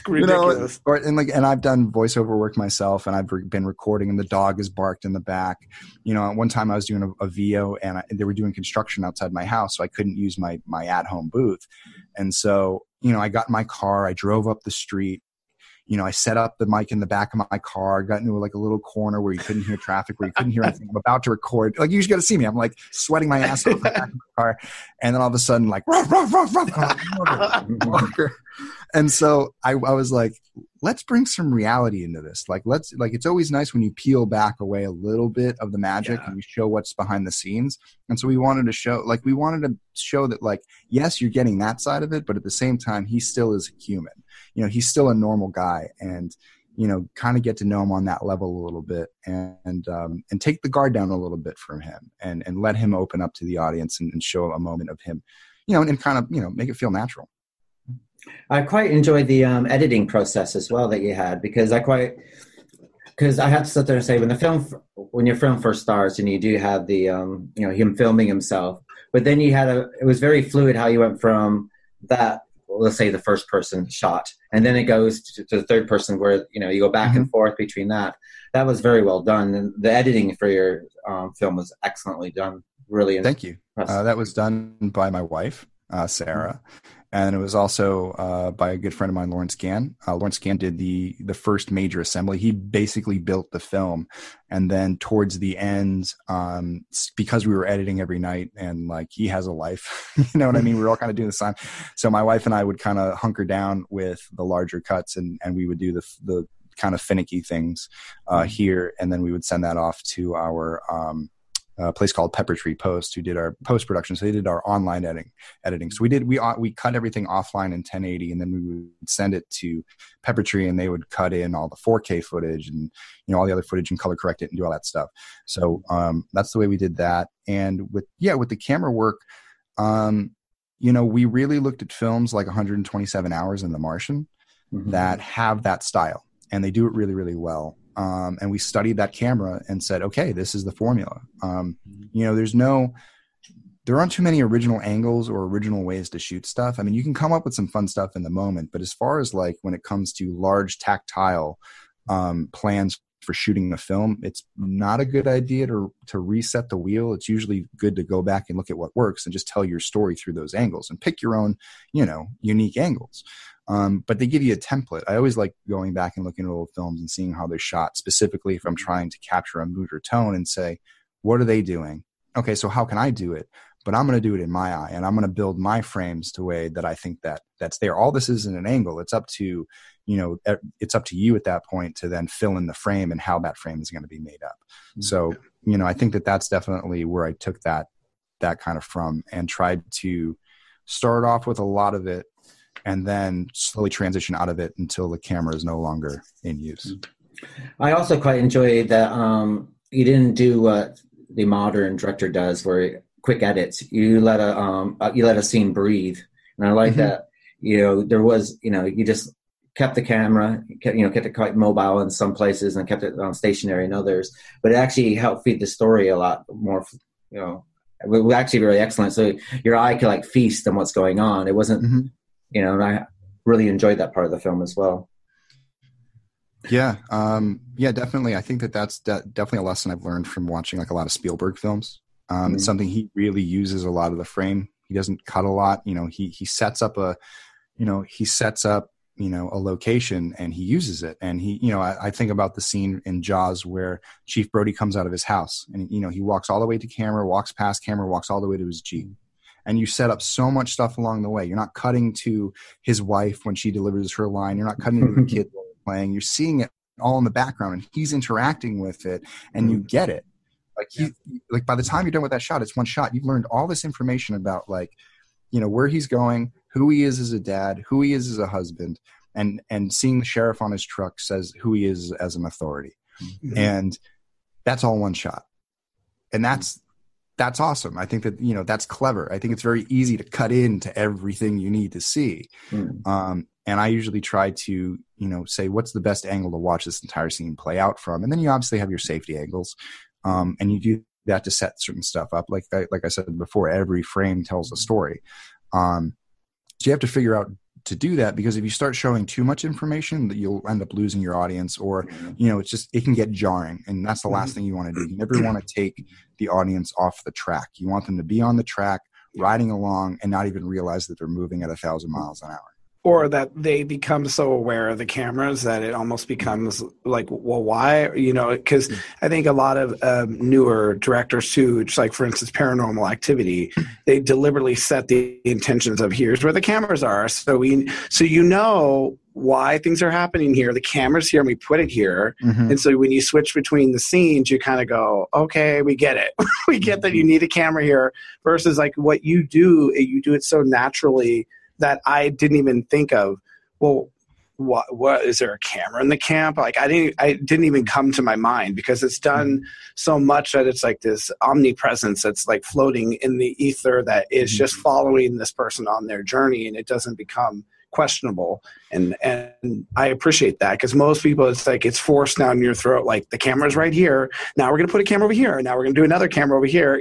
ridiculous. And I've done voiceover work myself, and I've been recording, and the dog has barked in the back. One time I was doing a VO, and they were doing construction outside my house, so I couldn't use my at-home booth. And so, I got in my car, I drove up the street. I set up the mic in the back of my car, got into like a little corner where you couldn't hear traffic, where you couldn't hear anything. I'm about to record. Like, you just got to see me. I'm like sweating my ass off in the back of my car. And then all of a sudden, like, ruff, ruff, ruff, ruff. And so I was like, let's bring some reality into this. Like, it's always nice when you peel back away a little bit of the magic and you show what's behind the scenes. And so we wanted to show that, like, yes, you're getting that side of it, but at the same time, he still is human. He's still a normal guy, and, kind of get to know him on that level a little bit, and take the guard down a little bit from him, and let him open up to the audience and show a moment of him, and kind of, make it feel natural. I quite enjoyed the editing process as well that you had, because I have to sit there and say, when your film first starts and you do have the him filming himself, but then it was very fluid how you went from that, let's say, the first person shot, and then it goes to the third person, where you go back and forth between that. That was very well done, and the editing for your film was excellently done. Really, thank you. That was done by my wife, Sarah. And it was also by a good friend of mine, Lawrence Gann. Lawrence Gann did the first major assembly. He basically built the film. And then towards the end, because we were editing every night, and like, he has a life, you know what I mean? We were all kind of doing this time. So my wife and I would kind of hunker down with the larger cuts, and we would do the kind of finicky things here. And then we would send that off to our a place called Pepper Tree Post, who did our post production. So they did our online editing. So we cut everything offline in 1080, and then we would send it to Pepper Tree, and they would cut in all the 4K footage and all the other footage and color correct it and do all that stuff. So that's the way we did that. And with the camera work, we really looked at films like 127 Hours and The Martian that have that style, and they do it really, really well. And we studied that camera and said, okay, this is the formula. There aren't too many original angles or original ways to shoot stuff. I mean, you can come up with some fun stuff in the moment, but as far as like when it comes to large tactile plans for shooting a film, it's not a good idea to reset the wheel. It's usually good to go back and look at what works and just tell your story through those angles and pick your own, unique angles. But they give you a template. I always like going back and looking at old films and seeing how they're shot, specifically if I'm trying to capture a mood or tone and say, what are they doing? Okay, so how can I do it? But I'm going to do it in my eye, and I'm going to build my frames the way that I think that's there. All this isn't an angle. It's up to, it's up to you at that point to then fill in the frame and how that frame is going to be made up. So, I think that's definitely where I took that kind of from, and tried to start off with a lot of it and then slowly transition out of it until the camera is no longer in use. I also quite enjoy that you didn't do what the modern director does, where quick edits. You let a scene breathe, and I like that. There was, you just kept the camera, kept it quite mobile in some places, and kept it stationary in others. But it actually helped feed the story a lot more. It was actually very excellent. So your eye could like feast on what's going on. It wasn't, and I really enjoyed that part of the film as well. Yeah. Definitely. I think that's definitely a lesson I've learned from watching like a lot of Spielberg films. It's something he really uses a lot of the frame. He doesn't cut a lot. He sets up a location and he uses it. And I think about the scene in Jaws where Chief Brody comes out of his house and, he walks all the way to camera, walks past camera, walks all the way to his Jeep. And you set up so much stuff along the way. You're not cutting to his wife when she delivers her line. You're not cutting to the kid playing. You're seeing it all in the background, and he's interacting with it, and you get it. Like by the time you're done with that shot, it's one shot. You've learned all this information about where he's going, who he is as a dad, who he is as a husband, and seeing the sheriff on his truck says who he is as an authority. And that's all one shot. And that's awesome. I think that, that's clever. I think it's very easy to cut into everything you need to see. And I usually try to, say what's the best angle to watch this entire scene play out from. And then you obviously have your safety angles. And you do that to set certain stuff up. Like I said before, every frame tells a story. So you have to figure out to do that, because if you start showing too much information, that you'll end up losing your audience, or, it can get jarring. And that's the last thing you want to do. You never want to take the audience off the track. You want them to be on the track, riding along, and not even realize that they're moving at 1,000 miles an hour. Or that they become so aware of the cameras that it almost becomes like, well, why? Because I think a lot of newer directors too, just like for instance, Paranormal Activity, they deliberately set the intentions of here's where the cameras are. So why things are happening here. The camera's here and we put it here. And so when you switch between the scenes, you kind of go, okay, we get it. We get that you need a camera here, versus like what you do it so naturally that I didn't even think of, well, what is there a camera in the camp? Like I didn't even come to my mind, because it's done so much that it's like this omnipresence that's like floating in the ether that is just following this person on their journey, and it doesn't become questionable. And I appreciate that, because most people, it's like it's forced down your throat. Like the camera's right here. Now we're going to put a camera over here. Now we're going to do another camera over here,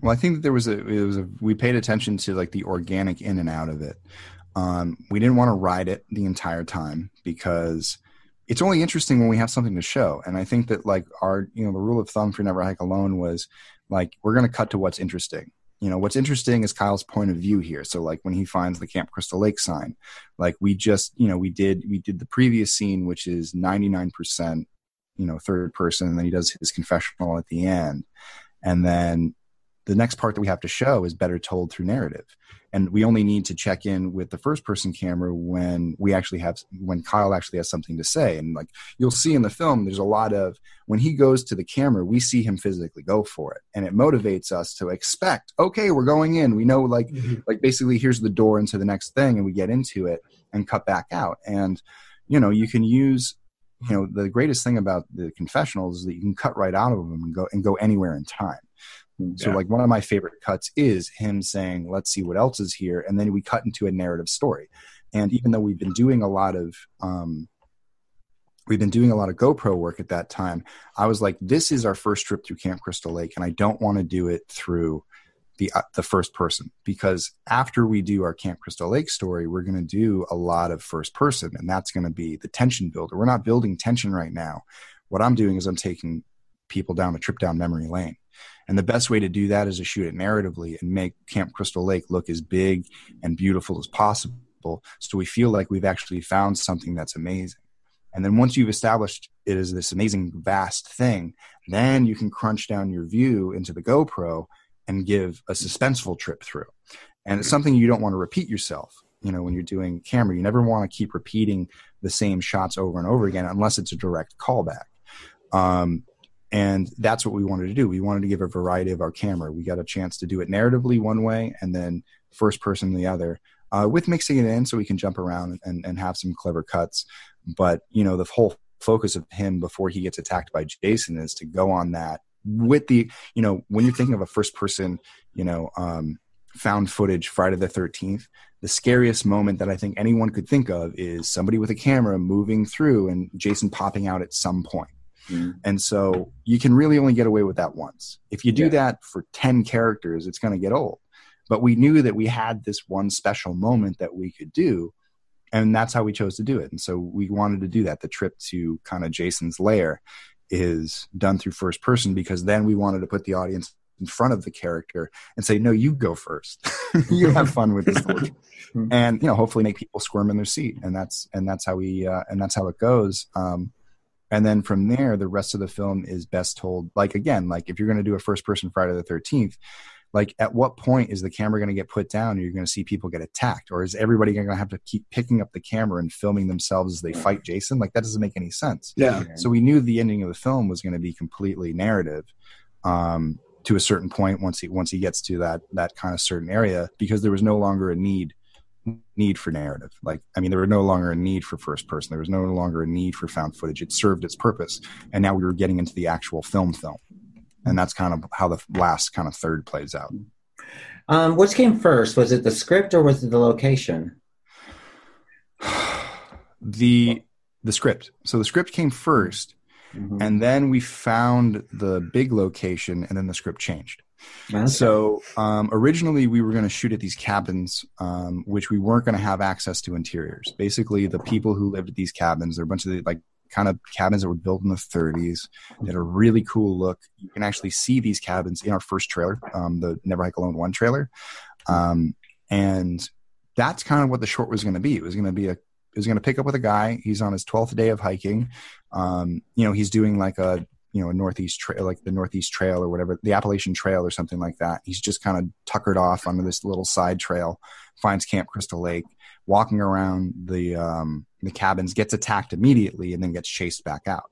Well, I think that we paid attention to like the organic in and out of it. We didn't want to ride it the entire time, because it's only interesting when we have something to show. And I think that like our, the rule of thumb for Never Hike Alone was like, we're going to cut to what's interesting. What's interesting is Kyle's point of view here. So like when he finds the Camp Crystal Lake sign, like we just, we did the previous scene, which is 99%, third person. And then he does his confessional at the end. And then the next part that we have to show is better told through narrative. And we only need to check in with the first person camera when Kyle actually has something to say. And like you'll see in the film, there's a lot of, when he goes to the camera, we see him physically go for it. And it motivates us to expect, okay, we're going in. We know like basically here's the door into the next thing, and we get into it and cut back out. And, you can use, the greatest thing about the confessionals is that you can cut right out of them and go anywhere in time. So like one of my favorite cuts is him saying, let's see what else is here. And then we cut into a narrative story. And even though we've been doing a lot of GoPro work at that time, I was like, this is our first trip through Camp Crystal Lake. And I don't want to do it through the first person, because after we do our Camp Crystal Lake story, we're going to do a lot of first person. And that's going to be the tension builder. We're not building tension right now. What I'm doing is I'm taking people down a trip down memory lane. And the best way to do that is to shoot it narratively and make Camp Crystal Lake look as big and beautiful as possible, so we feel like we've actually found something that's amazing. And then once you've established it as this amazing, vast thing, then you can crunch down your view into the GoPro and give a suspenseful trip through. And it's something you don't want to repeat yourself. When you're doing camera, you never want to keep repeating the same shots over and over again unless it's a direct callback. And that's what we wanted to do. We wanted to give a variety of our camera. We got a chance to do it narratively one way and then first person the other, with mixing it in so we can jump around and have some clever cuts. But, the whole focus of him before he gets attacked by Jason is to go on that with the, when you're thinking of a first person, found footage Friday the 13th, the scariest moment that I think anyone could think of is somebody with a camera moving through and Jason popping out at some point. And so you can really only get away with that once. If you do that for 10 characters, it's going to get old. But we knew that we had this one special moment that we could do, and that's how we chose to do it. And so we wanted to do that. The trip to kind of Jason's lair is done through first person, because then we wanted to put the audience in front of the character and say, no, you go first. You have fun with this little and hopefully make people squirm in their seat. And that's how it goes. And then from there, the rest of the film is best told, like, again, like if you're going to do a first person Friday the 13th, like at what point is the camera going to get put down and you're going to see people get attacked? Or is everybody going to have to keep picking up the camera and filming themselves as they fight Jason? Like that doesn't make any sense. Yeah. So we knew the ending of the film was going to be completely narrative to a certain point once he gets to that kind of certain area, because there was no longer a need for narrative. There was no longer a need for first person. There was no longer a need for found footage. It served its purpose. And now we were getting into the actual film. And that's kind of how the last kind of third plays out. Which came first? Was it the script or was it the location? The script. So the script came first, and then we found the big location, and then the script changed. Okay. So originally we were going to shoot at these cabins, which we weren't going to have access to interiors. Basically, the people who lived at these cabins, they're a bunch of kind of cabins that were built in the 30s that had a really cool look. You can actually see these cabins in our first trailer, the Never Hike Alone 1 trailer. And that's kind of what the short was going to be. It was going to pick up with a guy. He's on his 12th day of hiking. He's doing like a Northeast trail, like the Northeast Trail or whatever, the Appalachian Trail or something like that. He's just kind of tuckered off onto this little side trail, finds Camp Crystal Lake, walking around the cabins, gets attacked immediately, and then gets chased back out.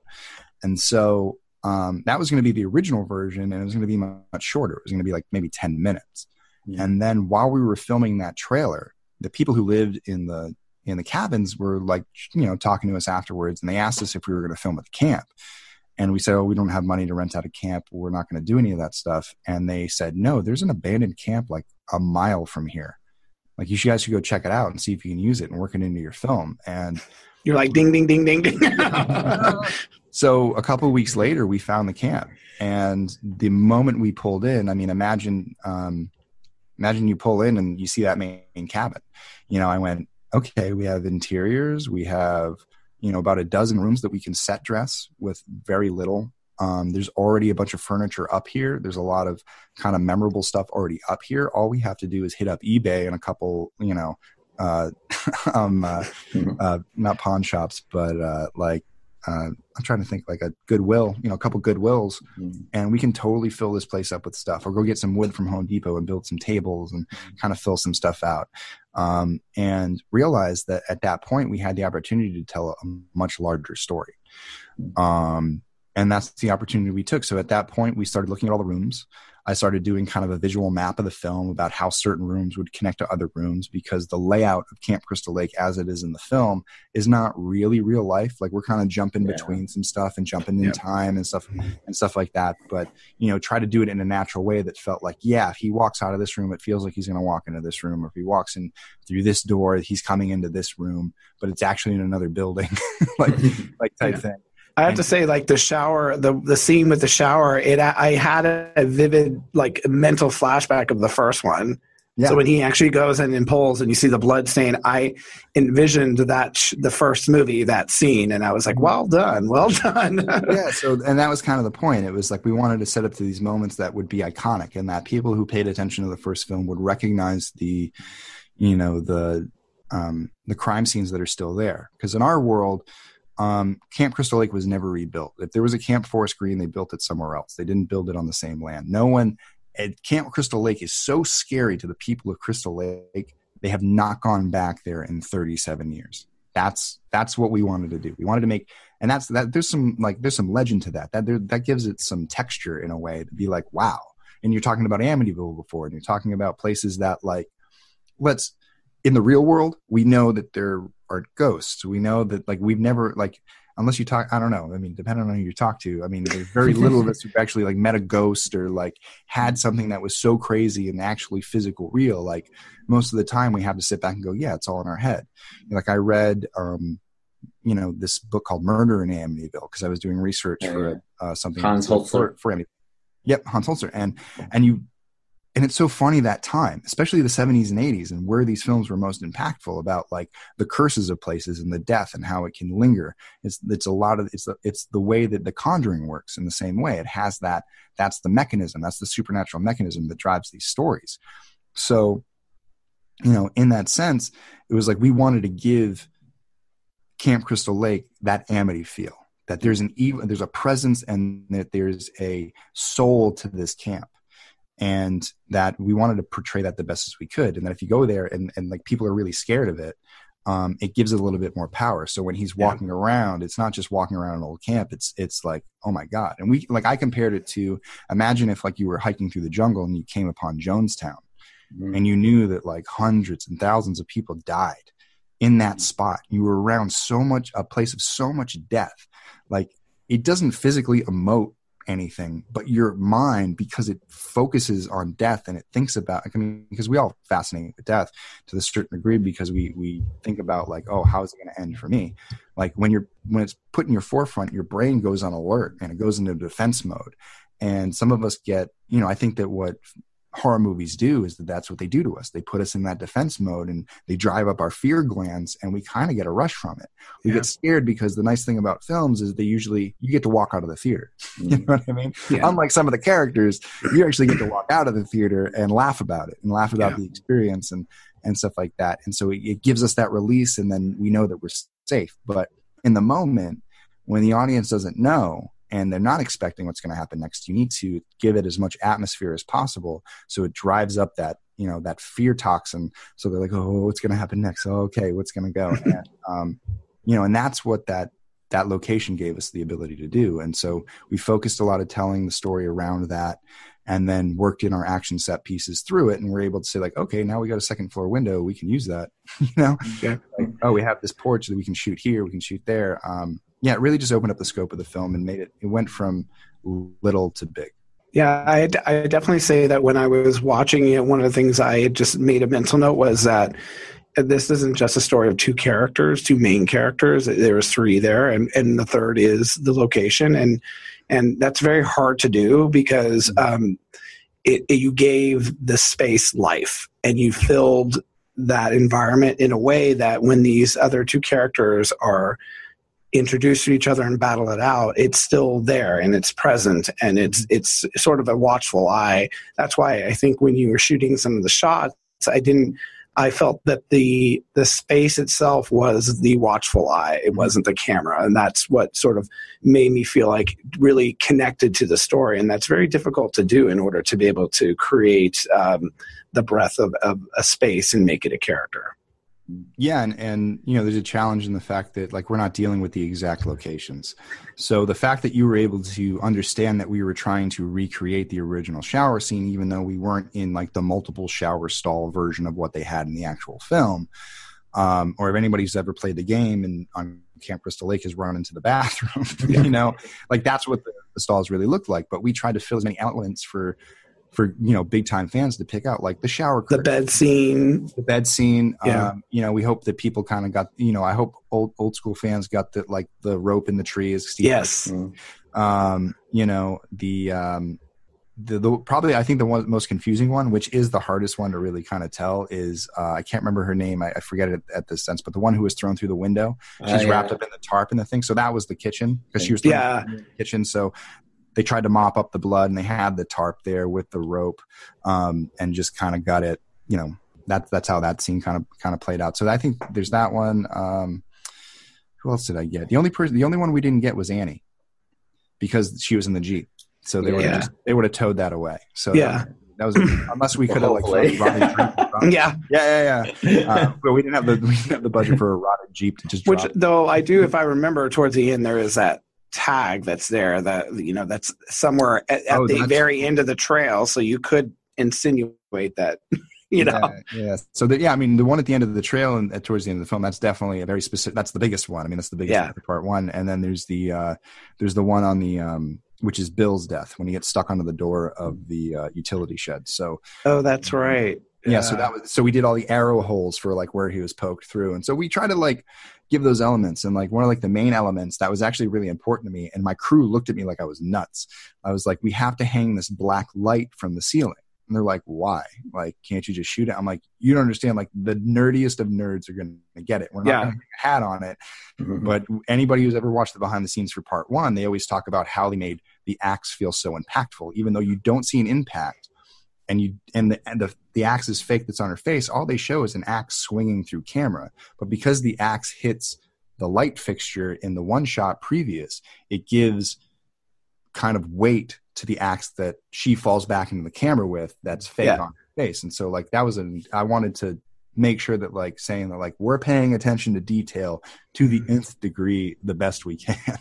And so that was going to be the original version, and it was going to be much shorter. It was going to be like maybe 10 minutes. Yeah. And then while we were filming that trailer, the people who lived in the cabins were like, talking to us afterwards, and they asked us if we were going to film at the camp. And we said, oh, we don't have money to rent out a camp. We're not going to do any of that stuff. And they said, no, there's an abandoned camp like a mile from here. Like you guys should go check it out and see if you can use it and work it into your film. And you're like, ding, ding, ding, ding, ding. So a couple of weeks later, we found the camp. And the moment we pulled in, I mean, imagine you pull in and you see that main cabin. I went, okay, we have interiors. We have, about a dozen rooms that we can set dress with very little. There's already a bunch of furniture up here. There's a lot of kind of memorable stuff already up here. All we have to do is hit up eBay and a couple, not pawn shops, but I'm trying to think like a Goodwill, a couple Goodwills, and we can totally fill this place up with stuff, or go get some wood from Home Depot and build some tables and kind of fill some stuff out. And realize that at that point we had the opportunity to tell a much larger story. And that's the opportunity we took. So at that point we started looking at all the rooms. I started doing kind of a visual map of the film about how certain rooms would connect to other rooms, because the layout of Camp Crystal Lake as it is in the film is not really real life. Like, we're kind of jumping between some stuff and jumping in time and stuff like that. But, try to do it in a natural way that felt like, if he walks out of this room, it feels like he's going to walk into this room. Or if he walks in through this door, he's coming into this room, but it's actually in another building, like type thing. I have to say, like, the shower, the scene with the shower, I had a vivid, like, mental flashback of the first one. Yeah. So when he actually goes in and pulls and you see the blood stain, I envisioned the first movie, that scene, and I was like, well done. Yeah. So, and that was kind of the point. It was like, we wanted to set up to these moments that would be iconic, and that people who paid attention to the first film would recognize the crime scenes that are still there. Because in our world, Camp Crystal Lake was never rebuilt. If there was a Camp Forest Green, they built it somewhere else. They didn't build it on the same land. Camp Crystal Lake is so scary to the people of Crystal Lake, they have not gone back there in 37 years. That's what we wanted to do. We wanted to make, and there's some legend to that gives it some texture in a way to be like, wow. And you're talking about Amityville before, and you're talking about places that, like, in the real world, we know that there are ghosts. We know that, like, we've never, like, unless you talk, I don't know. I mean, depending on who you talk to, I mean, there's very little of us who've actually, like, met a ghost or, like, had something that was so crazy and actually physical real. Like, most of the time we have to sit back and go, yeah, it's all in our head. Like, I read, this book called Murder in Amityville, because I was doing research for something Hans Holzer. For Amityville. Yep, Hans Holzer. And it's so funny, that time, especially the 70s and 80s, and where these films were most impactful about, like, the curses of places and the death and how it can linger. It's the way that The Conjuring works in the same way. It has that's the mechanism, that's the supernatural mechanism that drives these stories. So, in that sense, it was like we wanted to give Camp Crystal Lake that Amity feel, that there's a presence and that there's a soul to this camp. And that we wanted to portray that the best as we could. And that if you go there and like, people are really scared of it, it gives it a little bit more power. So when he's walking around, it's not just walking around an old camp. It's like, oh my God. And I compared it to, imagine if, like, you were hiking through the jungle and you came upon Jonestown, and you knew that, like, hundreds and thousands of people died in that spot. You were around a place of so much death. Like, it doesn't physically emote anything, but your mind, because it focuses on death and it thinks about, because we all fascinate with death to a certain degree, because we think about, like, oh, how is it going to end for me? Like, when it's put in your forefront, your brain goes on alert and it goes into defense mode. And some of us get, I think that what horror movies do is that's what they do to us. They put us in that defense mode and they drive up our fear glands, and we kind of get a rush from it. We get scared, because the nice thing about films is you get to walk out of the theater. You know what I mean? Yeah. Unlike some of the characters, you actually get to walk out of the theater and laugh about it and laugh about the experience and stuff like that. And so it gives us that release, and then we know that we're safe. But in the moment, when the audience doesn't know, and they're not expecting what's going to happen next, you need to give it as much atmosphere as possible, so it drives up that, that fear toxin. So they're like, oh, what's going to happen next? Oh, okay, what's going to go? And, and that's what that location gave us the ability to do. And so we focused a lot of telling the story around that, and then worked in our action set pieces through it. And we're able to say, like, okay, now we got a second floor window. We can use that, Yeah. Like, oh, we have this porch that we can shoot here. We can shoot there. It really just opened up the scope of the film and it went from little to big. Yeah, I definitely say that when I was watching it, one of the things I just made a mental note was that this isn't just a story of two main characters. There was three there, and the third is the location. And that's very hard to do, because you gave the space life, and you filled that environment in a way that when these other two characters are introduce to each other and battle it out, it's still there and it's present, and it's sort of a watchful eye. That's why I think when you were shooting some of the shots, I didn't I felt that the space itself was the watchful eye. It wasn't the camera. And that's what sort of made me feel like really connected to the story. And that's very difficult to do in order to be able to create the breadth of a space and make it a character. Yeah, and there's a challenge in the fact that like we're not dealing with the exact locations. So the fact that you were able to understand that we were trying to recreate the original shower scene, even though we weren't in like the multiple shower stall version of what they had in the actual film, or if anybody's ever played the game and on Camp Crystal Lake has run into the bathroom, like that's what the stalls really looked like. But we tried to fill as many outlets for big time fans to pick out, like the shower curtain, the bed scene. Yeah. We hope that people kind of got, I hope old school fans got the rope in the tree as Steve. Yes. The probably, I think the most confusing one, which is the hardest one to really kind of tell, is I can't remember her name. I forget it at this sense, but the one who was thrown through the window, she's wrapped up in the tarp and the thing. So that was the kitchen, because she was thrown in the kitchen. So they tried to mop up the blood, and they had the tarp there with the rope, and just kind of got it. That's how that scene kind of played out. So I think there's that one. Who else did I get? The only one we didn't get was Annie, because she was in the Jeep. So they would have towed that away. So that was unless we could have like but we didn't have the budget for a rotted Jeep to just drop. Which though I do, if I remember, towards the end there is that tag that's there that that's somewhere at the very end of the trail, so you could insinuate that so the one at the end of the trail and towards the end of the film, that's definitely a very specific, that's the biggest one. That's the biggest one for part one. And then there's the one on the which is Bill's death when he gets stuck under the door of the utility shed. So that's right. So we did all the arrow holes for like where he was poked through, and so we try to like give those elements. And like one of like the main elements that was actually really important to me, and my crew looked at me like I was nuts. I was like, we have to hang this black light from the ceiling, and they're like, why? Like, can't you just shoot it? I'm like, you don't understand. Like the nerdiest of nerds are going to get it. We're not going to put a hat on it, but anybody who's ever watched the behind the scenes for part one, they always talk about how they made the axe feel so impactful, even though you don't see an impact. And the axe is fake that's on her face. All they show is an axe swinging through camera. But because the axe hits the light fixture in the one shot previous, it gives kind of weight to the axe that she falls back into the camera with that's fake on her face. And so like that was I wanted to make sure that like saying that like we're paying attention to detail to the nth degree the best we can.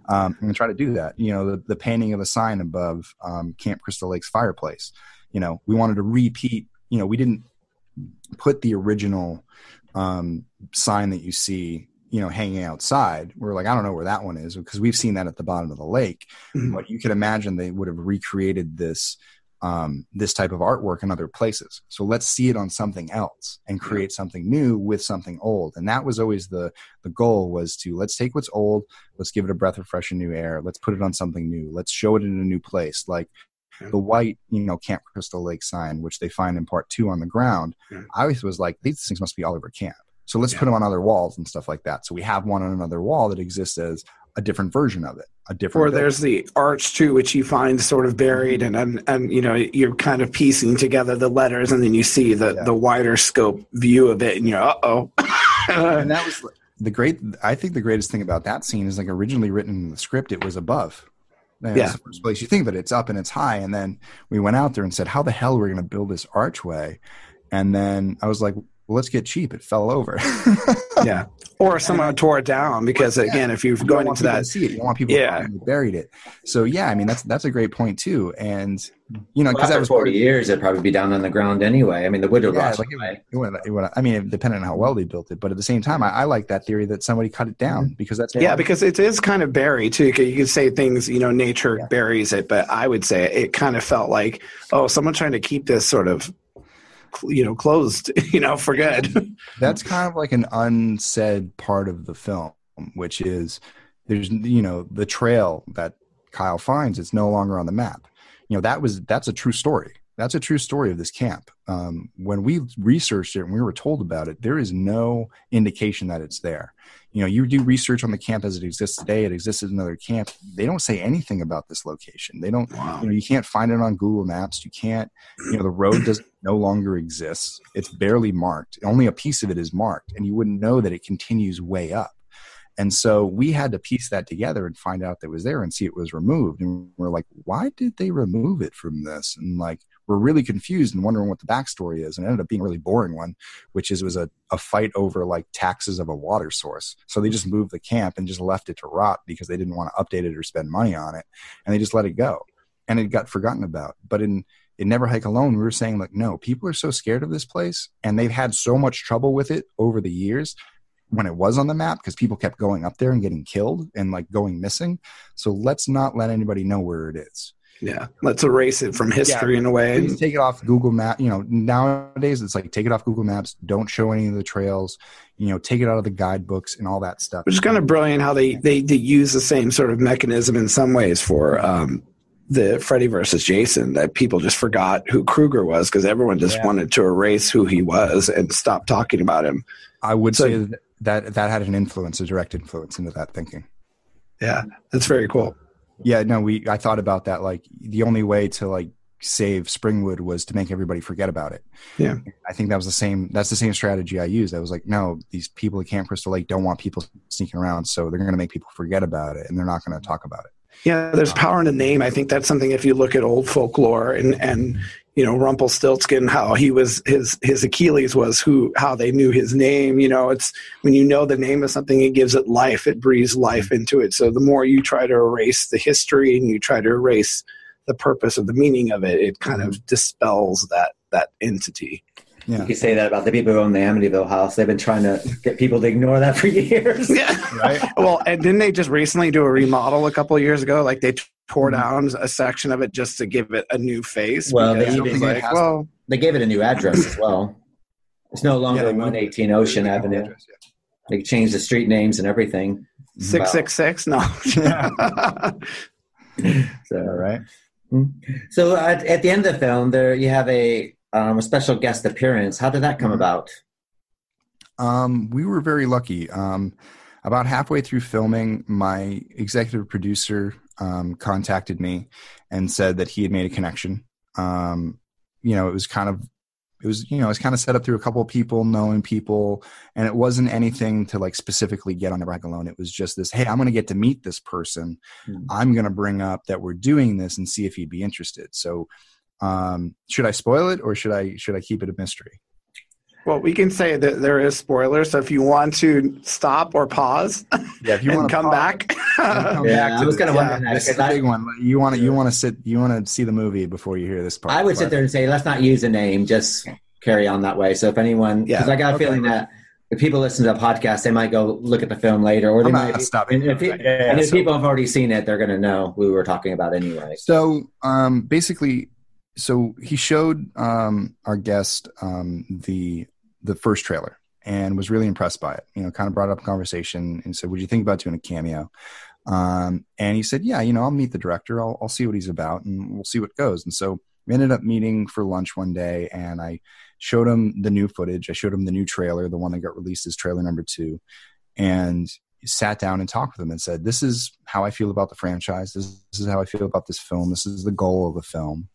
And try to do that. The painting of the sign above Camp Crystal Lake's fireplace. We wanted to repeat. We didn't put the original sign that you see, hanging outside. We're like, I don't know where that one is, because we've seen that at the bottom of the lake. But you could imagine they would have recreated this type of artwork in other places. So let's see it on something else and create something new with something old. And that was always the goal, was to let's take what's old, let's give it a breath of fresh and new air. Let's put it on something new. Let's show it in a new place. Like the white, Camp Crystal Lake sign, which they find in part 2 on the ground. I always was like, these things must be all over camp. So let's put them on other walls and stuff like that. So we have one on another wall that exists as a different version of it. Or there's the arch too, which you find sort of buried, and you're kind of piecing together the letters, and then you see the wider scope view of it, and you're and that was I think the greatest thing about that scene is like originally written in the script, it was above. That's the first place you think that it's up and it's high, and then we went out there and said, how the hell are we going to build this archway? And then I was like, well, let's get cheap. It fell over. Or someone tore it down, because again, if you're going into that, see it, you don't want people to buried it. So that's a great point too. And because that was 40 years, it'd probably be down on the ground anyway. The wood would rot. Depending on how well they built it, but at the same time, I like that theory that somebody cut it down, because that's because it is kind of buried too. You could say things, nature buries it, but I would say it kind of felt like, someone trying to keep this sort of closed, for good. That's kind of like an unsaid part of the film, which is there's, the trail that Kyle finds, it's no longer on the map. That's a true story. That's a true story of this camp. When we researched it and we were told about it, there is no indication that it's there. You do research on the camp as it exists today. It exists at another camp. They don't say anything about this location. They don't, you can't find it on Google Maps. You can't, the road no longer exists. It's barely marked. Only a piece of it is marked, and you wouldn't know that it continues way up. And so we had to piece that together and find out that it was there and see it was removed. And we're like, why did they remove it from this? And like, we're really confused and wondering what the backstory is. And it ended up being a really boring one, which was a fight over like taxes of a water source. So they just moved the camp and just left it to rot because they didn't want to update it or spend money on it. And they just let it go. And it got forgotten about. But in Never Hike Alone, we were saying like, no, people are so scared of this place. And they've had so much trouble with it over the years when it was on the map, because people kept going up there and getting killed and like going missing. So let's not let anybody know where it is. Yeah. Let's erase it from history in a way. Please take it off Google Maps. Nowadays it's like, take it off Google Maps. Don't show any of the trails, take it out of the guidebooks and all that stuff. Which is kind of brilliant how they use the same sort of mechanism in some ways for, the Freddy versus Jason, that people just forgot who Krueger was because everyone just wanted to erase who he was and stop talking about him. I would say that had an influence, a direct influence into that thinking. Yeah, that's very cool. Yeah, no, I thought about that. Like the only way to like save Springwood was to make everybody forget about it. Yeah. I think that's the same strategy I used. I was like, no, these people at Camp Crystal Lake don't want people sneaking around. So they're going to make people forget about it and they're not going to talk about it. Yeah, there's power in the name. I think that's something if you look at old folklore and Rumpelstiltskin, how he was his Achilles was how they knew his name. It's when you know the name of something, it gives it life. It breathes life into it. So the more you try to erase the history and you try to erase the purpose of the meaning of it, it kind of dispels that entity. Yeah. You could say that about the people who own the Amityville house. They've been trying to get people to ignore that for years. Yeah. Right. Well, and didn't they just recently do a remodel a couple of years ago? Like they tore down a section of it just to give it a new face. Well, they gave it a new address as well. It's no longer 118 Ocean Avenue. Address, They changed the street names and everything. 666? No. So, right. So at the end of the film, there you have a special guest appearance. How did that come about? We were very lucky. About halfway through filming, my executive producer contacted me and said that he had made a connection. It was kind of set up through a couple of people, knowing people, and it wasn't anything to like specifically get on Never Hike Alone. It was just this, hey, I'm going to get to meet this person. I'm going to bring up that we're doing this and see if he'd be interested. So should I spoil it or should I keep it a mystery? Well, we can say that there is spoilers. So if you want to stop or pause, if you want to come back. I was kind of wondering that. This is the big one. You want to see the movie before you hear this part. I would sit there and say, let's not use a name, just carry on that way. So if anyone, because I got a feeling that if people listen to the podcast, they might go look at the film later, or they might stop. And if people have already seen it, they're going to know who we were talking about anyway. So basically, he showed our guest the first trailer and was really impressed by it. Kind of brought up a conversation and said, "Would you think about doing a cameo?" And he said, "Yeah, I'll meet the director. I'll see what he's about, and we'll see what goes." And so we ended up meeting for lunch one day, and I showed him the new footage. I showed him the new trailer, the one that got released as trailer number 2, and sat down and talked with him and said, "This is how I feel about the franchise. This is how I feel about this film. This is the goal of the film.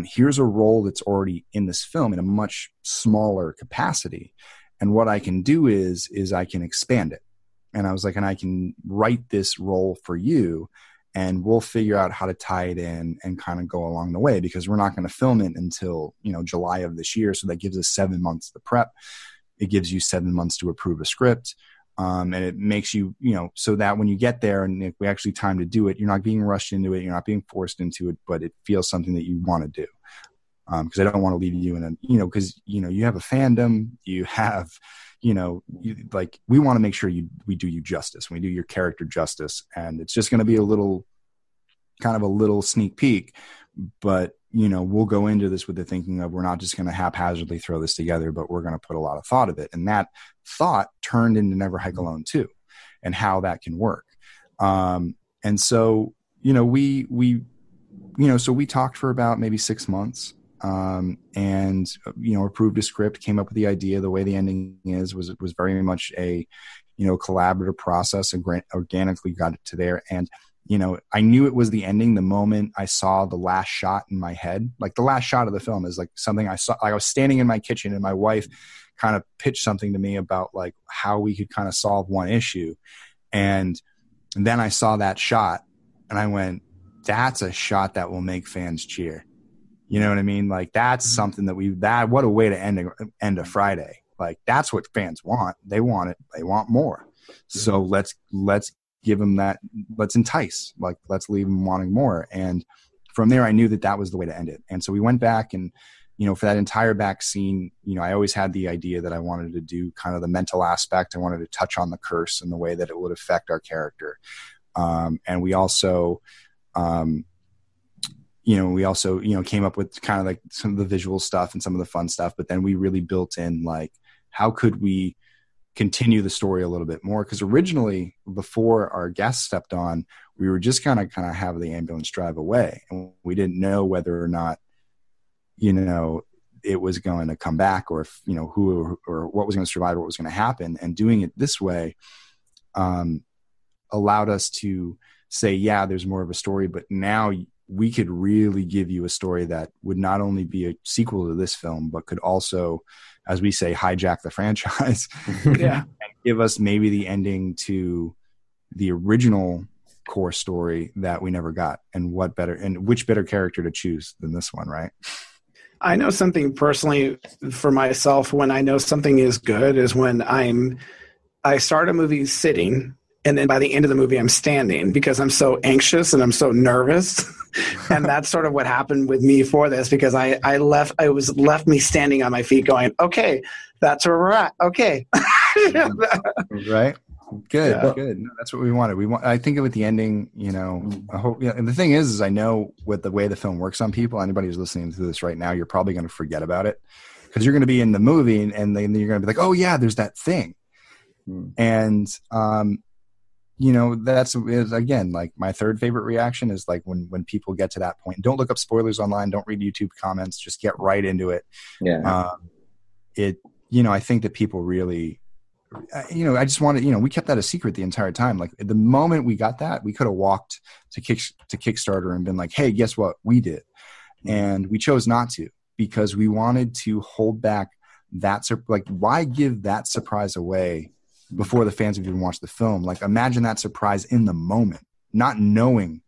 Here's a role that's already in this film in a much smaller capacity. And what I can do is I can expand it." And I was like, and I can write this role for you and we'll figure out how to tie it in and kind of go along the way, because we're not going to film it until, July of this year. So that gives us 7 months to prep. It gives you 7 months to approve a script. And it makes you, so that when you get there and if we actually time to do it, you're not being rushed into it. You're not being forced into it, but it feels something that you want to do. Because I don't want to leave you in because, you have a fandom, you have, we want to make sure we do you justice. We do your character justice. And it's just going to be a little sneak peek, but we'll go into this with the thinking of we're not just going to haphazardly throw this together, but we're going to put a lot of thought of it. And that thought turned into Never Hike Alone 2 and how that can work. And so, we talked for about maybe 6 months and approved a script, came up with the idea. The way the ending was very much a collaborative process, and organically got it to there. And I knew it was the ending the moment I saw the last shot in my head. Like, the last shot of the film is like something I saw. Like, I was standing in my kitchen and my wife kind of pitched something to me about like how we could kind of solve one issue. And then I saw that shot and I went, that's a shot that will make fans cheer. You know what I mean? Like, that's something what a way to end a Friday. Like, that's what fans want. They want it. They want more. So let's give them that. Let's entice. Like, let's leave them wanting more. And from there, I knew that was the way to end it. And so we went back and, for that entire back scene, I always had the idea that I wanted to do kind of the mental aspect. I wanted to touch on the curse and the way that it would affect our character. And we also, came up with kind of like some of the visual stuff and some of the fun stuff, but then we really built in like, how could we continue the story a little bit more? Because originally, before our guest stepped on, we were just kind of have the ambulance drive away, and we didn't know whether or not, it was going to come back, or if, who or what was going to survive, or what was going to happen. And doing it this way allowed us to say, yeah, there's more of a story, but now we could really give you a story that would not only be a sequel to this film, but could also, as we say, hijack the franchise. Yeah. And give us maybe the ending to the original core story that we never got. And which better character to choose than this one, right? I know something personally for myself, when I know something is good, is when I start a movie sitting, and then by the end of the movie, I'm standing because I'm so anxious and I'm so nervous. And that's sort of what happened with me for this, because I was left me standing on my feet going, okay, that's where we're at. Okay. Right. Good. Yeah. Good. No, that's what we wanted. I think with the ending, I hope, and the thing is I know with the way the film works on people, anybody who's listening to this right now, you're probably going to forget about it, because you're going to be in the movie and then you're going to be like, oh yeah, there's that thing. And, that's again, like my third favorite reaction is like when people get to that point. Don't look up spoilers online. Don't read YouTube comments. Just get right into it. Yeah. I think that people really, I just wanted, we kept that a secret the entire time. Like, the moment we got that, we could have walked to Kickstarter and been like, hey, guess what? We did. And we chose not to, because we wanted to hold back that. Like, why give that surprise away before the fans have even watched the film? Like, imagine that surprise in the moment, not knowing,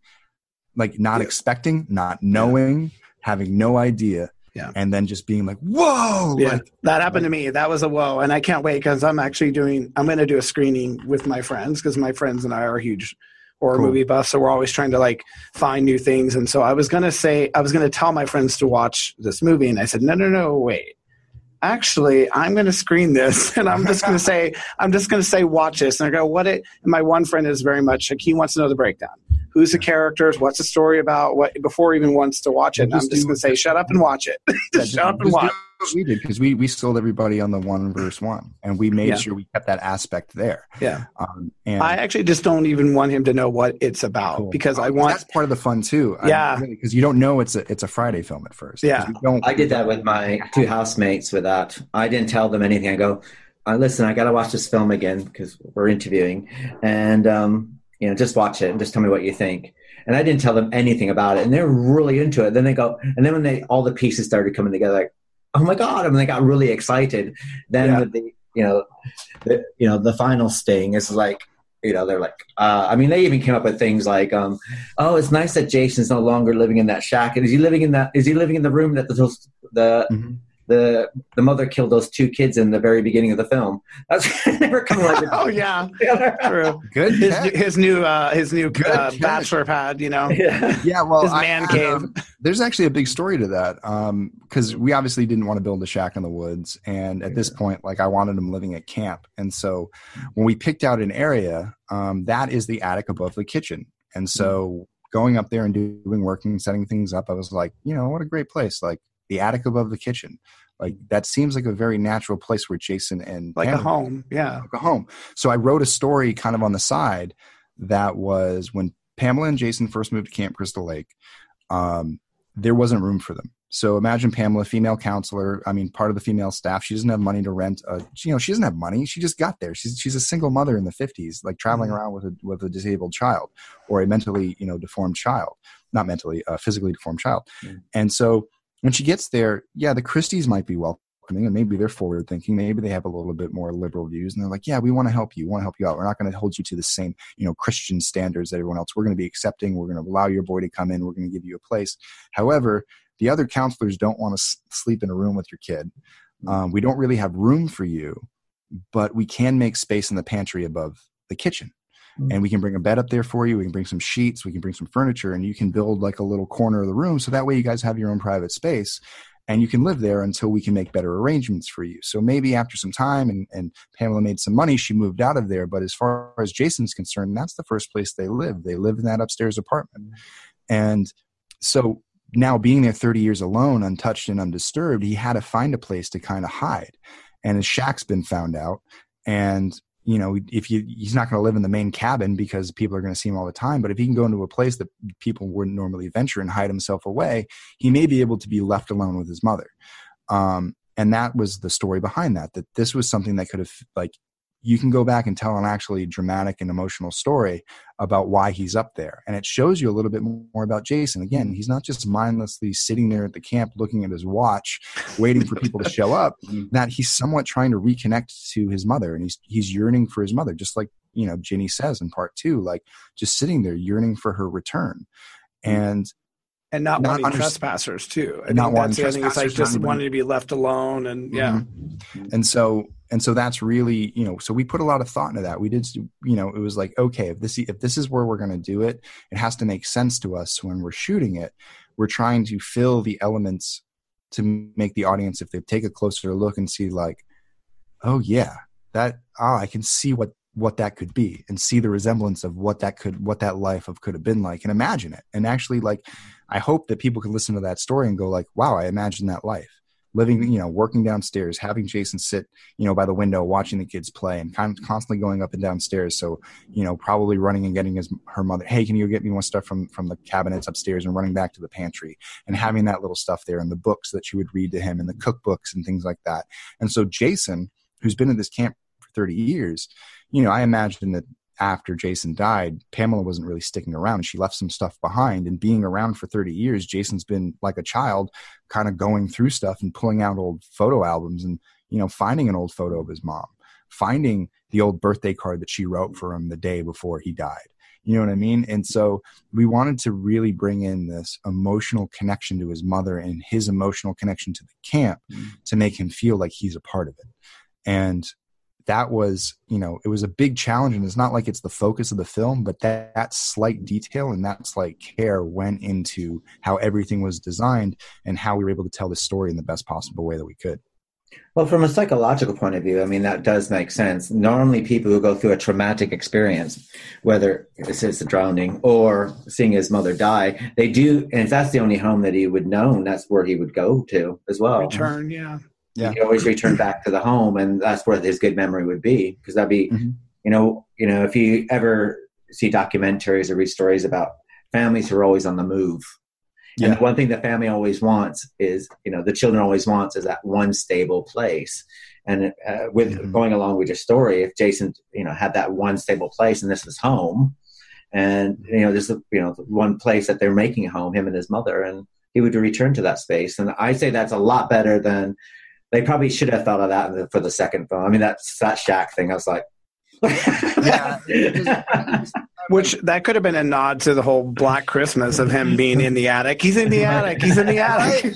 like not expecting, not knowing, having no idea. Yeah. And then just being like, whoa. Yeah. Like, that happened to me. That was a whoa. And I can't wait, because I'm going to do a screening with my friends, because my friends and I are huge horror movie buffs. So we're always trying to like find new things. And so I was going to tell my friends to watch this movie. And I said, no, wait. Actually, I'm going to screen this, and I'm just going to say, watch this. And I go, and my one friend is very much like, he wants to know the breakdown. Who's the characters? What's the story about? What, before he even wants to watch it. And I'm just going to say, shut up and watch it. Shut up and watch. We did, because we sold everybody on the 1v1, and we made sure we kept that aspect there. Yeah. And I actually just don't even want him to know what it's about, because I want. That's part of the fun too. Yeah. Because you don't know it's a Friday film at first. Yeah. I did that with my two housemates with that. I didn't tell them anything. I go, listen, I got to watch this film again because we're interviewing, and just watch it and just tell me what you think. And I didn't tell them anything about it, and they're really into it. Then they go, and then when all the pieces started coming together, like, oh my God, and they got really excited. Then with the final sting is like, they're like, they even came up with things like, oh, it's nice that Jason's no longer living in that shack. And is he living in the room that the mother killed those two kids in the very beginning of the film? That's never coming like oh yeah, true. Good. His new bachelor pad, Yeah. Well, his man cave. There's actually a big story to that, because we obviously didn't want to build a shack in the woods, and at this point, like, I wanted him living at camp, and so when we picked out an area, that is the attic above the kitchen, and so going up there and doing work and setting things up, I was like, what a great place, like the attic above the kitchen. Like, that seems like a very natural place where Jason and like Pamela, a home. Yeah. like a home. So I wrote a story kind of on the side that was when Pamela and Jason first moved to Camp Crystal Lake, there wasn't room for them. So imagine Pamela, female counselor. I mean, part of the female staff. She doesn't have money to rent. She doesn't have money. She just got there. She's a single mother in the 50s, like traveling around with a disabled child or a mentally, deformed child, not mentally, physically deformed child. And so when she gets there, the Christies might be welcoming, and maybe they're forward thinking. Maybe they have a little bit more liberal views, and they're like, yeah, we want to help you. We want to help you out. We're not going to hold you to the same, Christian standards that everyone else. We're going to be accepting. We're going to allow your boy to come in. We're going to give you a place. However, the other counselors don't want to sleep in a room with your kid. We don't really have room for you, but we can make space in the pantry above the kitchen. And we can bring a bed up there for you. We can bring some sheets. We can bring some furniture, and you can build like a little corner of the room. So that way you guys have your own private space, and you can live there until we can make better arrangements for you. So maybe after some time and Pamela made some money, she moved out of there. But as far as Jason's concerned, that's the first place they live. They live in that upstairs apartment. And so now being there 30 years alone, untouched and undisturbed, he had to find a place to kind of hide. And his shack's been found out. And, he's not going to live in the main cabin because people are going to see him all the time. But if he can go into a place that people wouldn't normally venture and hide himself away, he may be able to be left alone with his mother. And that was the story behind that this was something that could have, you can go back and tell an actually dramatic and emotional story about why he's up there. And it shows you a little bit more about Jason. Again, he's not just mindlessly sitting there at the camp looking at his watch, waiting for people to show up, that he's somewhat trying to reconnect to his mother. And he's yearning for his mother, just like, Ginny says in part 2, like just sitting there yearning for her return. And not wanting trespassers too. I think that's the other thing. It's like just wanting to be left alone, and And so that's really, so we put a lot of thought into that. We did, it was like, okay, if this is where we're going to do it, it has to make sense to us when we're shooting it. We're trying to fill the elements to make the audience, if they take a closer look and see like, oh yeah, I can see what that could be, and see the resemblance of what that life could have been like, and imagine it. And actually, like, I hope that people can listen to that story and go like, wow, I imagine that life. Living, working downstairs, having Jason sit, by the window, watching the kids play, and constantly going up and downstairs. So, probably running and getting her mother, hey, can you get me more stuff from the cabinets upstairs, and running back to the pantry, and having that little stuff there, and the books that she would read to him, and the cookbooks and things like that. And so Jason, who's been in this camp for 30 years, I imagine that after Jason died, Pamela wasn't really sticking around. She left some stuff behind, and being around for 30 years, Jason's been like a child, kind of going through stuff and pulling out old photo albums and, finding an old photo of his mom, finding the old birthday card that she wrote for him the day before he died. You know what I mean? And so we wanted to really bring in this emotional connection to his mother and his emotional connection to the camp to make him feel like he's a part of it. And that was, it was a big challenge, and it's not like it's the focus of the film, but that slight detail and that slight care went into how everything was designed and how we were able to tell the story in the best possible way that we could. Well, from a psychological point of view, I mean, that does make sense. Normally people who go through a traumatic experience, whether it's a drowning or seeing his mother die, they do, and if that's the only home that he would know, that's where he would go to as well. Return, yeah. He'd always return back to the home, and that's where his good memory would be. Because that'd be, if you ever see documentaries or read stories about families who are always on the move, and the one thing the family always wants is, the children always wants is that one stable place. And going along with your story, if Jason, had that one stable place, and this is home, and this is the one place that they're making home, him and his mother, and he would return to that space. And I say that's a lot better than. They probably should have thought of that for the second film. I mean, that shack thing, I was like... Which, that could have been a nod to the whole Black Christmas of him being in the attic. He's in the attic. He's in the attic.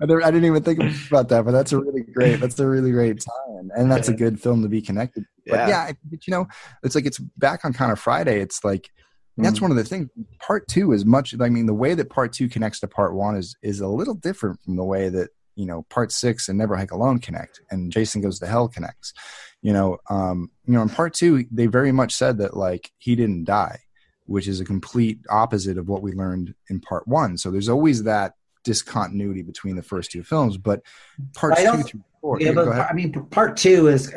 I didn't even think about that, but that's a really great time. And that's a good film to be connected to. But it's like, it's back on kind of Friday. It's like, that's one of the things. Part 2 is much, the way that part 2 connects to part 1 is a little different from the way that, part 6 and Never Hike Alone connect, and Jason Goes to Hell connects. In part 2, they very much said that like he didn't die, which is a complete opposite of what we learned in part 1. So there's always that discontinuity between the first 2 films, but parts 2 through Yeah, but I mean, part 2 is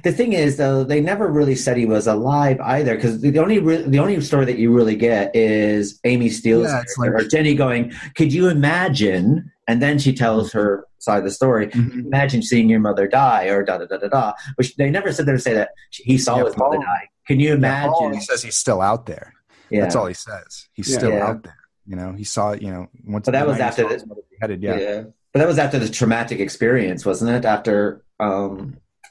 the thing is though they never really said he was alive either, because the only story that you really get is Amy Steele's character, or Jenny going, "Could you imagine?" And then she tells her side of the story. Mm-hmm. Imagine seeing your mother die, or da da da da da. But they never said to say that he saw his mother die. Can you imagine? Paul, he says he's still out there. Yeah. That's all he says. He's still out there. You know, he saw it. You know, once. But that was after the beheaded. But that was after the traumatic experience, wasn't it? After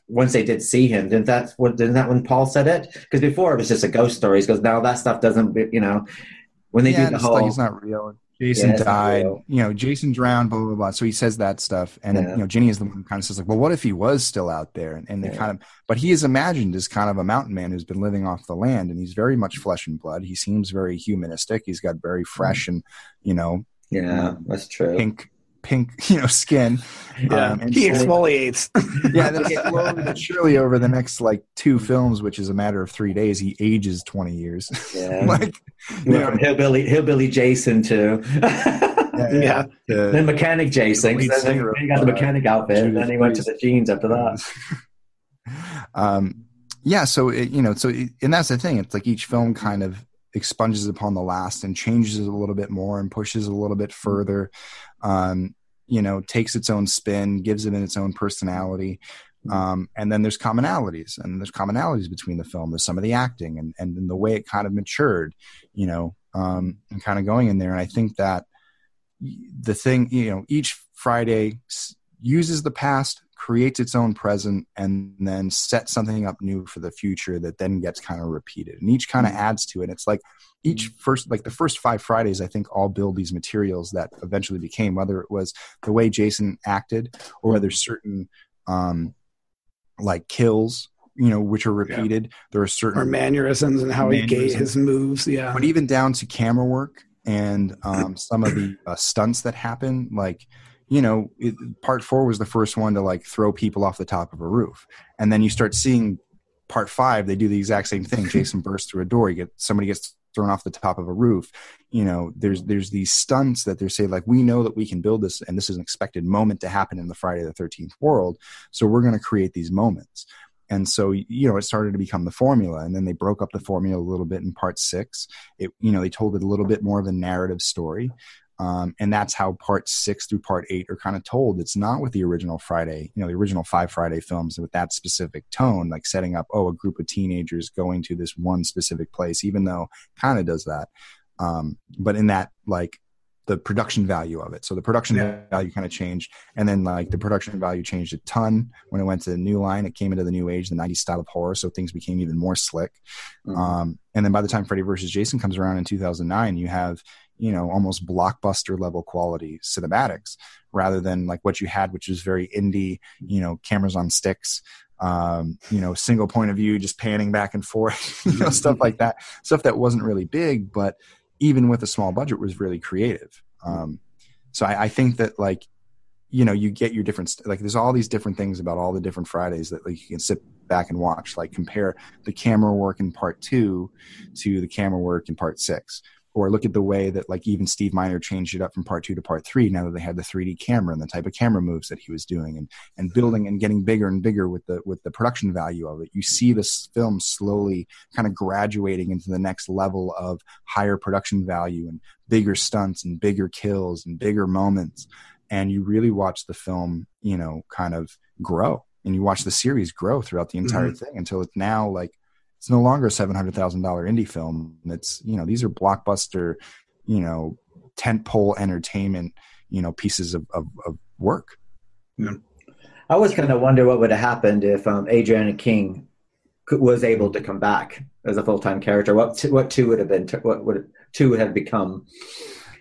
once they did see him, didn't that when Paul said it? Because before it was just a ghost story. He goes, "No, that stuff doesn't." You know, when they do the whole, like, it's not real. Jason died. You know, Jason drowned. Blah blah blah. So he says that stuff, and then, you know, Ginny is the one who kind of says like, "Well, what if he was still out there?" And they kind of, but he is imagined as kind of a mountain man who's been living off the land, and he's very much flesh and blood. He seems very humanistic. He's got very fresh and, you know, that's true. Pink, you know, skin. And he exfoliates. Then surely over the next like 2 films, which is a matter of 3 days, he ages 20 years. Yeah, like from hillbilly Jason to then mechanic Jason. Then he got the mechanic outfit, and then he went to the jeans after that. And that's the thing. It's like each film kind of expunges upon the last and changes it a little bit more and pushes a little bit further. You know, takes its own spin, gives it its own personality. And then there's commonalities, between the film. There's some of the acting and the way it kind of matured, you know, and kind of going in there. And I think that the thing, you know, each Friday uses the past, creates its own present, and then sets something up new for the future that then gets kind of repeated, and each kind of adds to it. It's like the first 5 Fridays, I think, all build these materials that eventually became, whether it was the way Jason acted or whether certain like kills, you know, which are repeated. There are certain or mannerisms and how he gave his moves. Yeah. But even down to camera work and some of the stunts that happen, like, you know, part 4 was the first one to like throw people off the top of a roof. And then you start seeing part 5, they do the exact same thing. Jason bursts through a door. Somebody gets thrown off the top of a roof. You know, there's these stunts that they're saying, like, we know that we can build this, and this is an expected moment to happen in the Friday the 13th world. So we're going to create these moments. And so, you know, it started to become the formula, and then they broke up the formula a little bit in part 6. They told it a little bit more of a narrative story. And that's how part 6 through part 8 are kind of told. It's not with the original Friday, you know, the original 5 Friday films with that specific tone, like setting up, a group of teenagers going to this one specific place, even though kind of does that. But in that, like, the production value of it. So the production value kind of changed. And then like the production value changed a ton when it went to the new line. It came into the new age, the 90s style of horror. So things became even more slick. And then by the time Freddy vs. Jason comes around in 2009, you have, you know, almost blockbuster level quality cinematics rather than like what you had, which was very indie, you know, cameras on sticks, you know, single point of view, just panning back and forth, you know, stuff like that. Stuff that wasn't really big, but even with a small budget was really creative. So I think that, like, you know, you get your different, like, there's all these different things about all the different Fridays that, like, you can sit back and watch, like compare the camera work in part 2 to the camera work in part 6, or look at the way that, like, even Steve Miner changed it up from part 2 to part 3 now that they had the 3D camera and the type of camera moves that he was doing and building and getting bigger and bigger with the production value of it. You see this film slowly kind of graduating into the next level of higher production value and bigger stunts and bigger kills and bigger moments. And you really watch the film, you know, kind of grow, and you watch the series grow throughout the entire thing until it's now like, it's no longer a $700,000 indie film. It's, you know, these are blockbuster, you know, tentpole entertainment, you know, pieces of work. Yeah. I always kind of wonder what would have happened if Adriana King was able to come back as a full-time character. What 2 would have been? What would 2 would have become?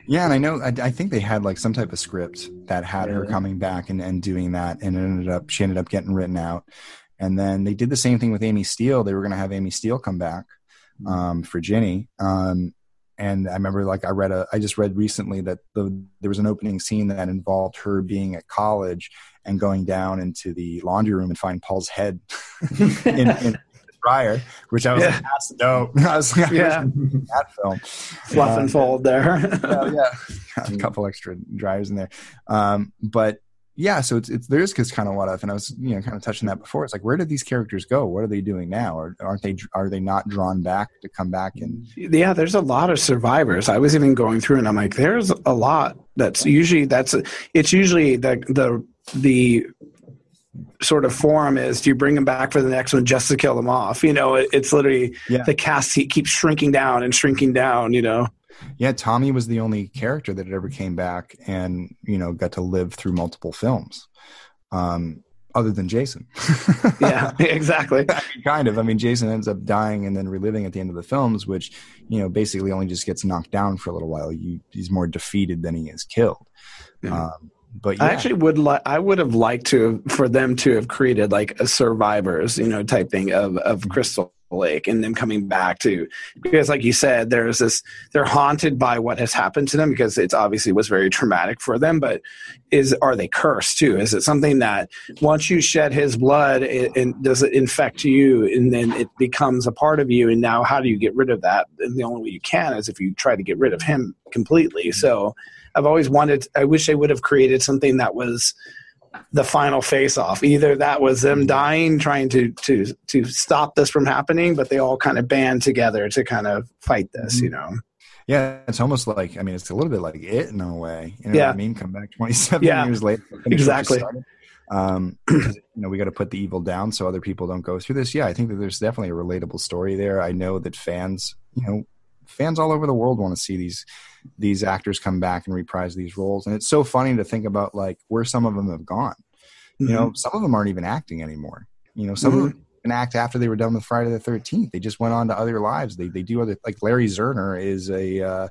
Yeah, and I know, I think they had like some type of script that had her coming back and doing that, and she ended up getting written out. And then they did the same thing with Amy Steele. They were going to have Amy Steele come back for Ginny. And I remember, like, I just read recently that there was an opening scene that involved her being at college and going down into the laundry room and finding Paul's head in the dryer, which I was like, that's dope. I was like, that film. Fluff and fold there. A couple extra dryers in there. But Yeah, so it's there is kind of what if, and I was kind of touching that before. It's like, where did these characters go? What are they doing now? Or are they not drawn back to come back? And yeah, there's a lot of survivors. I was even going through and I'm like, there's a lot it's usually the sort of forum is, do you bring them back for the next one just to kill them off? It's literally the cast keeps shrinking down and shrinking down. Yeah, Tommy was the only character that ever came back and got to live through multiple films, other than Jason. Yeah, exactly. Kind of. I mean, Jason ends up dying and then reliving at the end of the films, which basically only just gets knocked down for a little while. He's more defeated than he is killed. Yeah. But yeah. I actually I would have liked for them to have created like a survivors, type thing of Crystal Lake and them coming back to, because like you said, they're haunted by what has happened to them because it's obviously was very traumatic for them, but are they cursed too? Is it something that once you shed his blood, does it infect you and then it becomes a part of you? And now how do you get rid of that? And the only way you can is if you try to get rid of him completely. So I've always I wish they would have created something that was the final face-off. Either that was them dying, trying to stop this from happening, but they all kind of band together to kind of fight this, Yeah, it's almost like, it's a little bit like It in a way. What I mean? Come back 27 years later. Exactly. We got to put the evil down so other people don't go through this. Yeah, I think that there's definitely a relatable story there. I know that fans all over the world want to see these actors come back and reprise these roles. And it's so funny to think about like where some of them have gone. Some of them aren't even acting anymore. Some of them can act after they were done with Friday the 13th. They just went on to other lives. They do other, like Larry Zerner is is a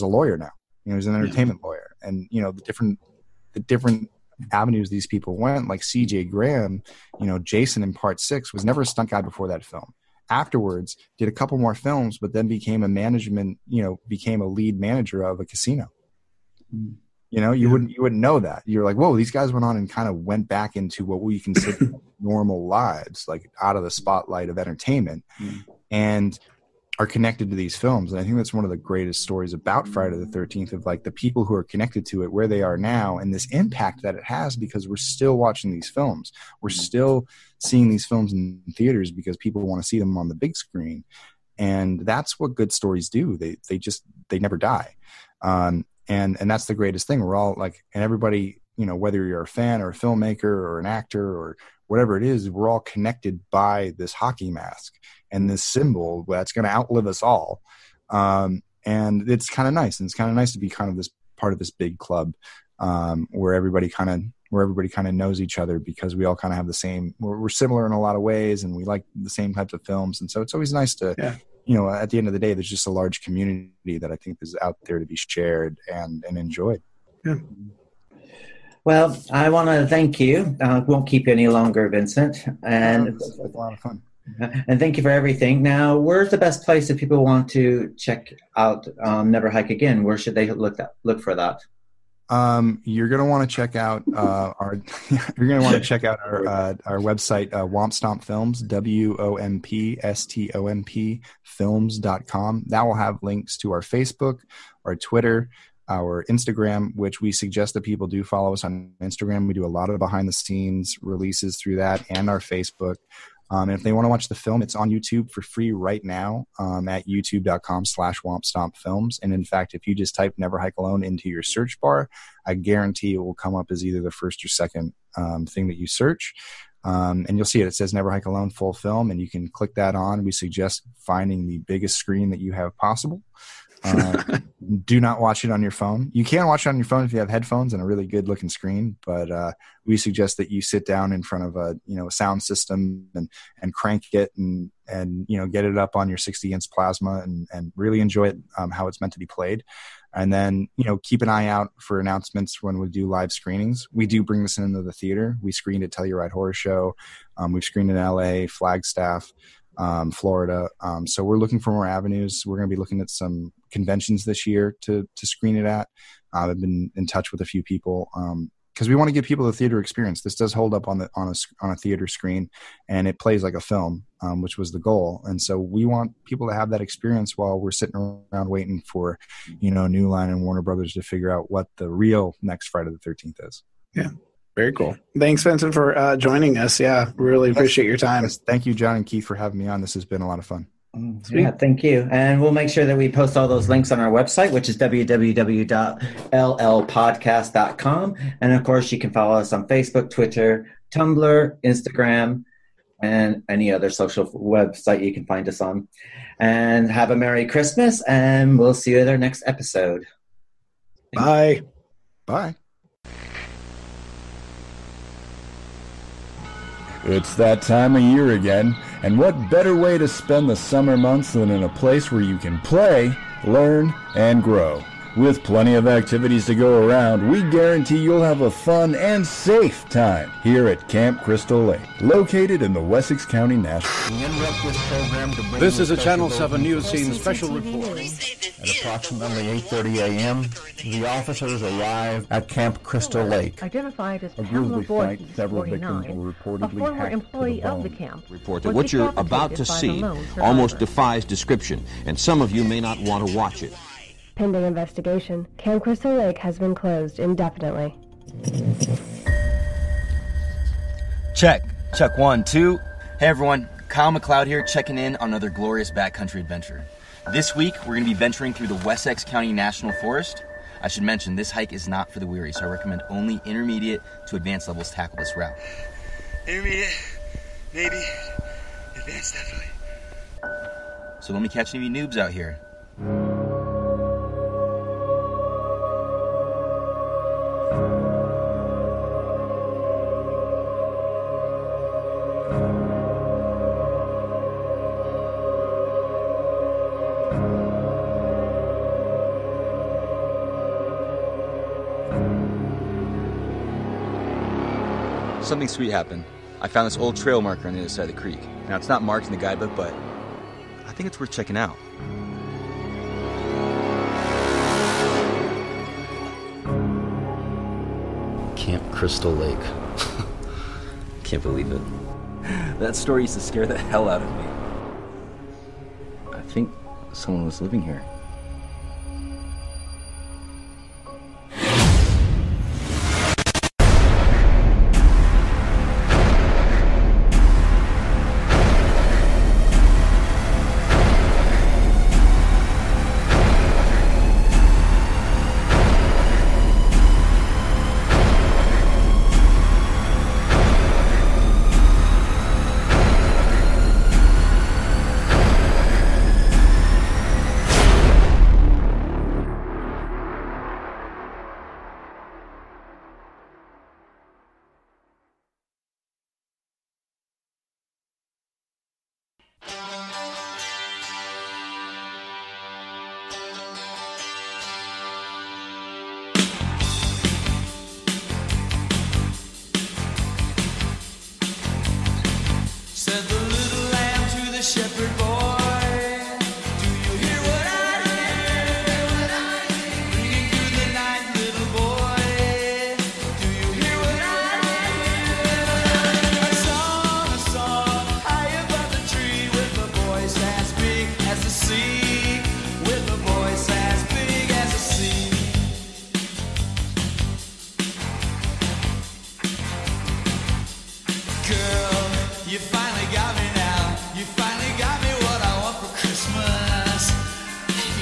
lawyer now. He's an entertainment lawyer. And, the different avenues these people went, like CJ Graham, Jason in Part 6 was never a stunt guy before that film. Afterwards, did a couple more films, but then became became a lead manager of a casino. You wouldn't know that. You're like, whoa, these guys went on and kind of went back into what we consider normal lives, like out of the spotlight of entertainment, and are connected to these films. And I think that's one of the greatest stories about Friday the 13th, of like the people who are connected to it, where they are now, and this impact that it has, because we're still watching these films. We're still seeing these films in theaters because people want to see them on the big screen. And that's what good stories do. They never die. And that's the greatest thing. We're all like, and everybody, whether you're a fan or a filmmaker or an actor or whatever it is, we're all connected by this hockey mask and this symbol that's going to outlive us all. And it's kind of nice. And it's kind of nice to be kind of this part of this big club, where everybody kind of knows each other, because we all kind of have the same, we're similar in a lot of ways, and we like the same types of films. And so it's always nice to, at the end of the day, there's just a large community that I think is out there to be shared and enjoyed. Yeah. Well, I want to thank you. I won't keep you any longer, Vincent. And it's a lot of fun. And thank you for everything. Now, where's the best place if people want to check out Never Hike Again? Where should they look for that? You're going to want to check out our website, Womp Stomp Films, WOMPSTOMP films.com. That will have links to our Facebook, our Twitter, our Instagram, which we suggest that people do follow us on Instagram. We do a lot of behind the scenes releases through that, and our Facebook. And if they want to watch the film, it's on YouTube for free right now, at youtube.com/WompStompFilms. And in fact, if you just type Never Hike Alone into your search bar, I guarantee it will come up as either the first or second thing that you search. And you'll see it. It says Never Hike Alone full film, and you can click that on. We suggest finding the biggest screen that you have possible. Do not watch it on your phone. You can watch it on your phone if you have headphones and a really good looking screen, but we suggest that you sit down in front of a sound system and crank it and get it up on your 60-inch plasma and really enjoy it how it's meant to be played. And then keep an eye out for announcements when we do live screenings. We do bring this into the theater. We screened at Telluride Horror Show. We've screened in LA, Flagstaff, Florida. So we're looking for more avenues. We're going to be looking at some conventions this year to screen it at. I've been in touch with a few people because we want to give people the theater experience. This does hold up on a theater screen, and it plays like a film, which was the goal. And so we want people to have that experience while we're sitting around waiting for New Line and Warner Brothers to figure out what the real next Friday the 13th is. Yeah. Very cool. Thanks, Vincent, for joining us. Yeah, really appreciate your time. Yes, thank you, John and Keith, for having me on. This has been a lot of fun. Sweet. Yeah, thank you. And we'll make sure that we post all those links on our website, which is www.llpodcast.com. And of course, you can follow us on Facebook, Twitter, Tumblr, Instagram, and any other social website you can find us on. And have a Merry Christmas, and we'll see you at our next episode. Bye. Bye. It's that time of year again, and what better way to spend the summer months than in a place where you can play, learn, and grow. With plenty of activities to go around, we guarantee you'll have a fun and safe time here at Camp Crystal Lake, located in the Wessex County National. This is a Channel 7 News Scene special report. At approximately 8:30 a.m., the officers arrived at Camp Crystal Lake. Identified as A gruesome fight, several 49, victims were a reportedly former hacked employee to the of the bone. camp. Report that what you're about to see almost defies description, and some of you may not want to watch it. Pending investigation, Camp Crystal Lake has been closed indefinitely. Check 1, 2. Hey everyone, Kyle McLeod here, checking in on another glorious backcountry adventure. This week, we're going to be venturing through the Wessex County National Forest. I should mention, this hike is not for the weary, so I recommend only intermediate to advanced levels tackle this route. Intermediate, maybe. Advanced, definitely. So let me catch any of you noobs out here. Something sweet happened. I found this old trail marker on the other side of the creek. Now, it's not marked in the guidebook, but I think it's worth checking out. Camp Crystal Lake. Can't believe it. That story used to scare the hell out of me. I think someone was living here. Said the little lamb to the shepherd boy, do you hear what I hear? Ringing through the night, little boy, do you hear what I hear? A song high above the tree with a voice as big as the sea, with a voice as big as the sea. Girl, you finally got me now. You finally got me what I want for Christmas.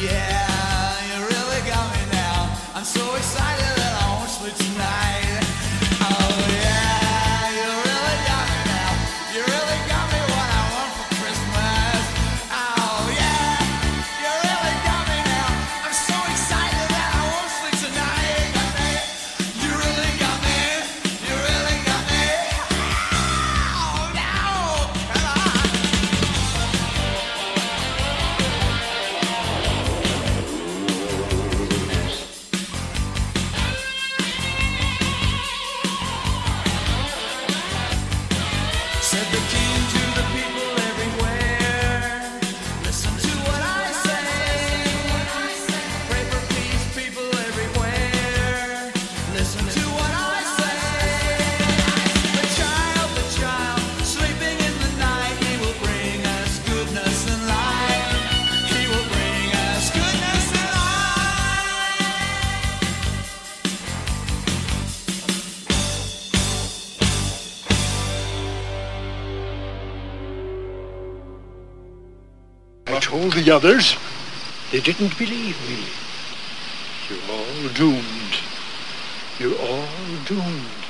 Yeah, you really got me now. I'm so excited that I won't sleep tonight. Oh yeah, you really got me now. You really got me what I want for Christmas. Oh yeah, you really I told the others. They didn't believe me. You're all doomed. You're all doomed.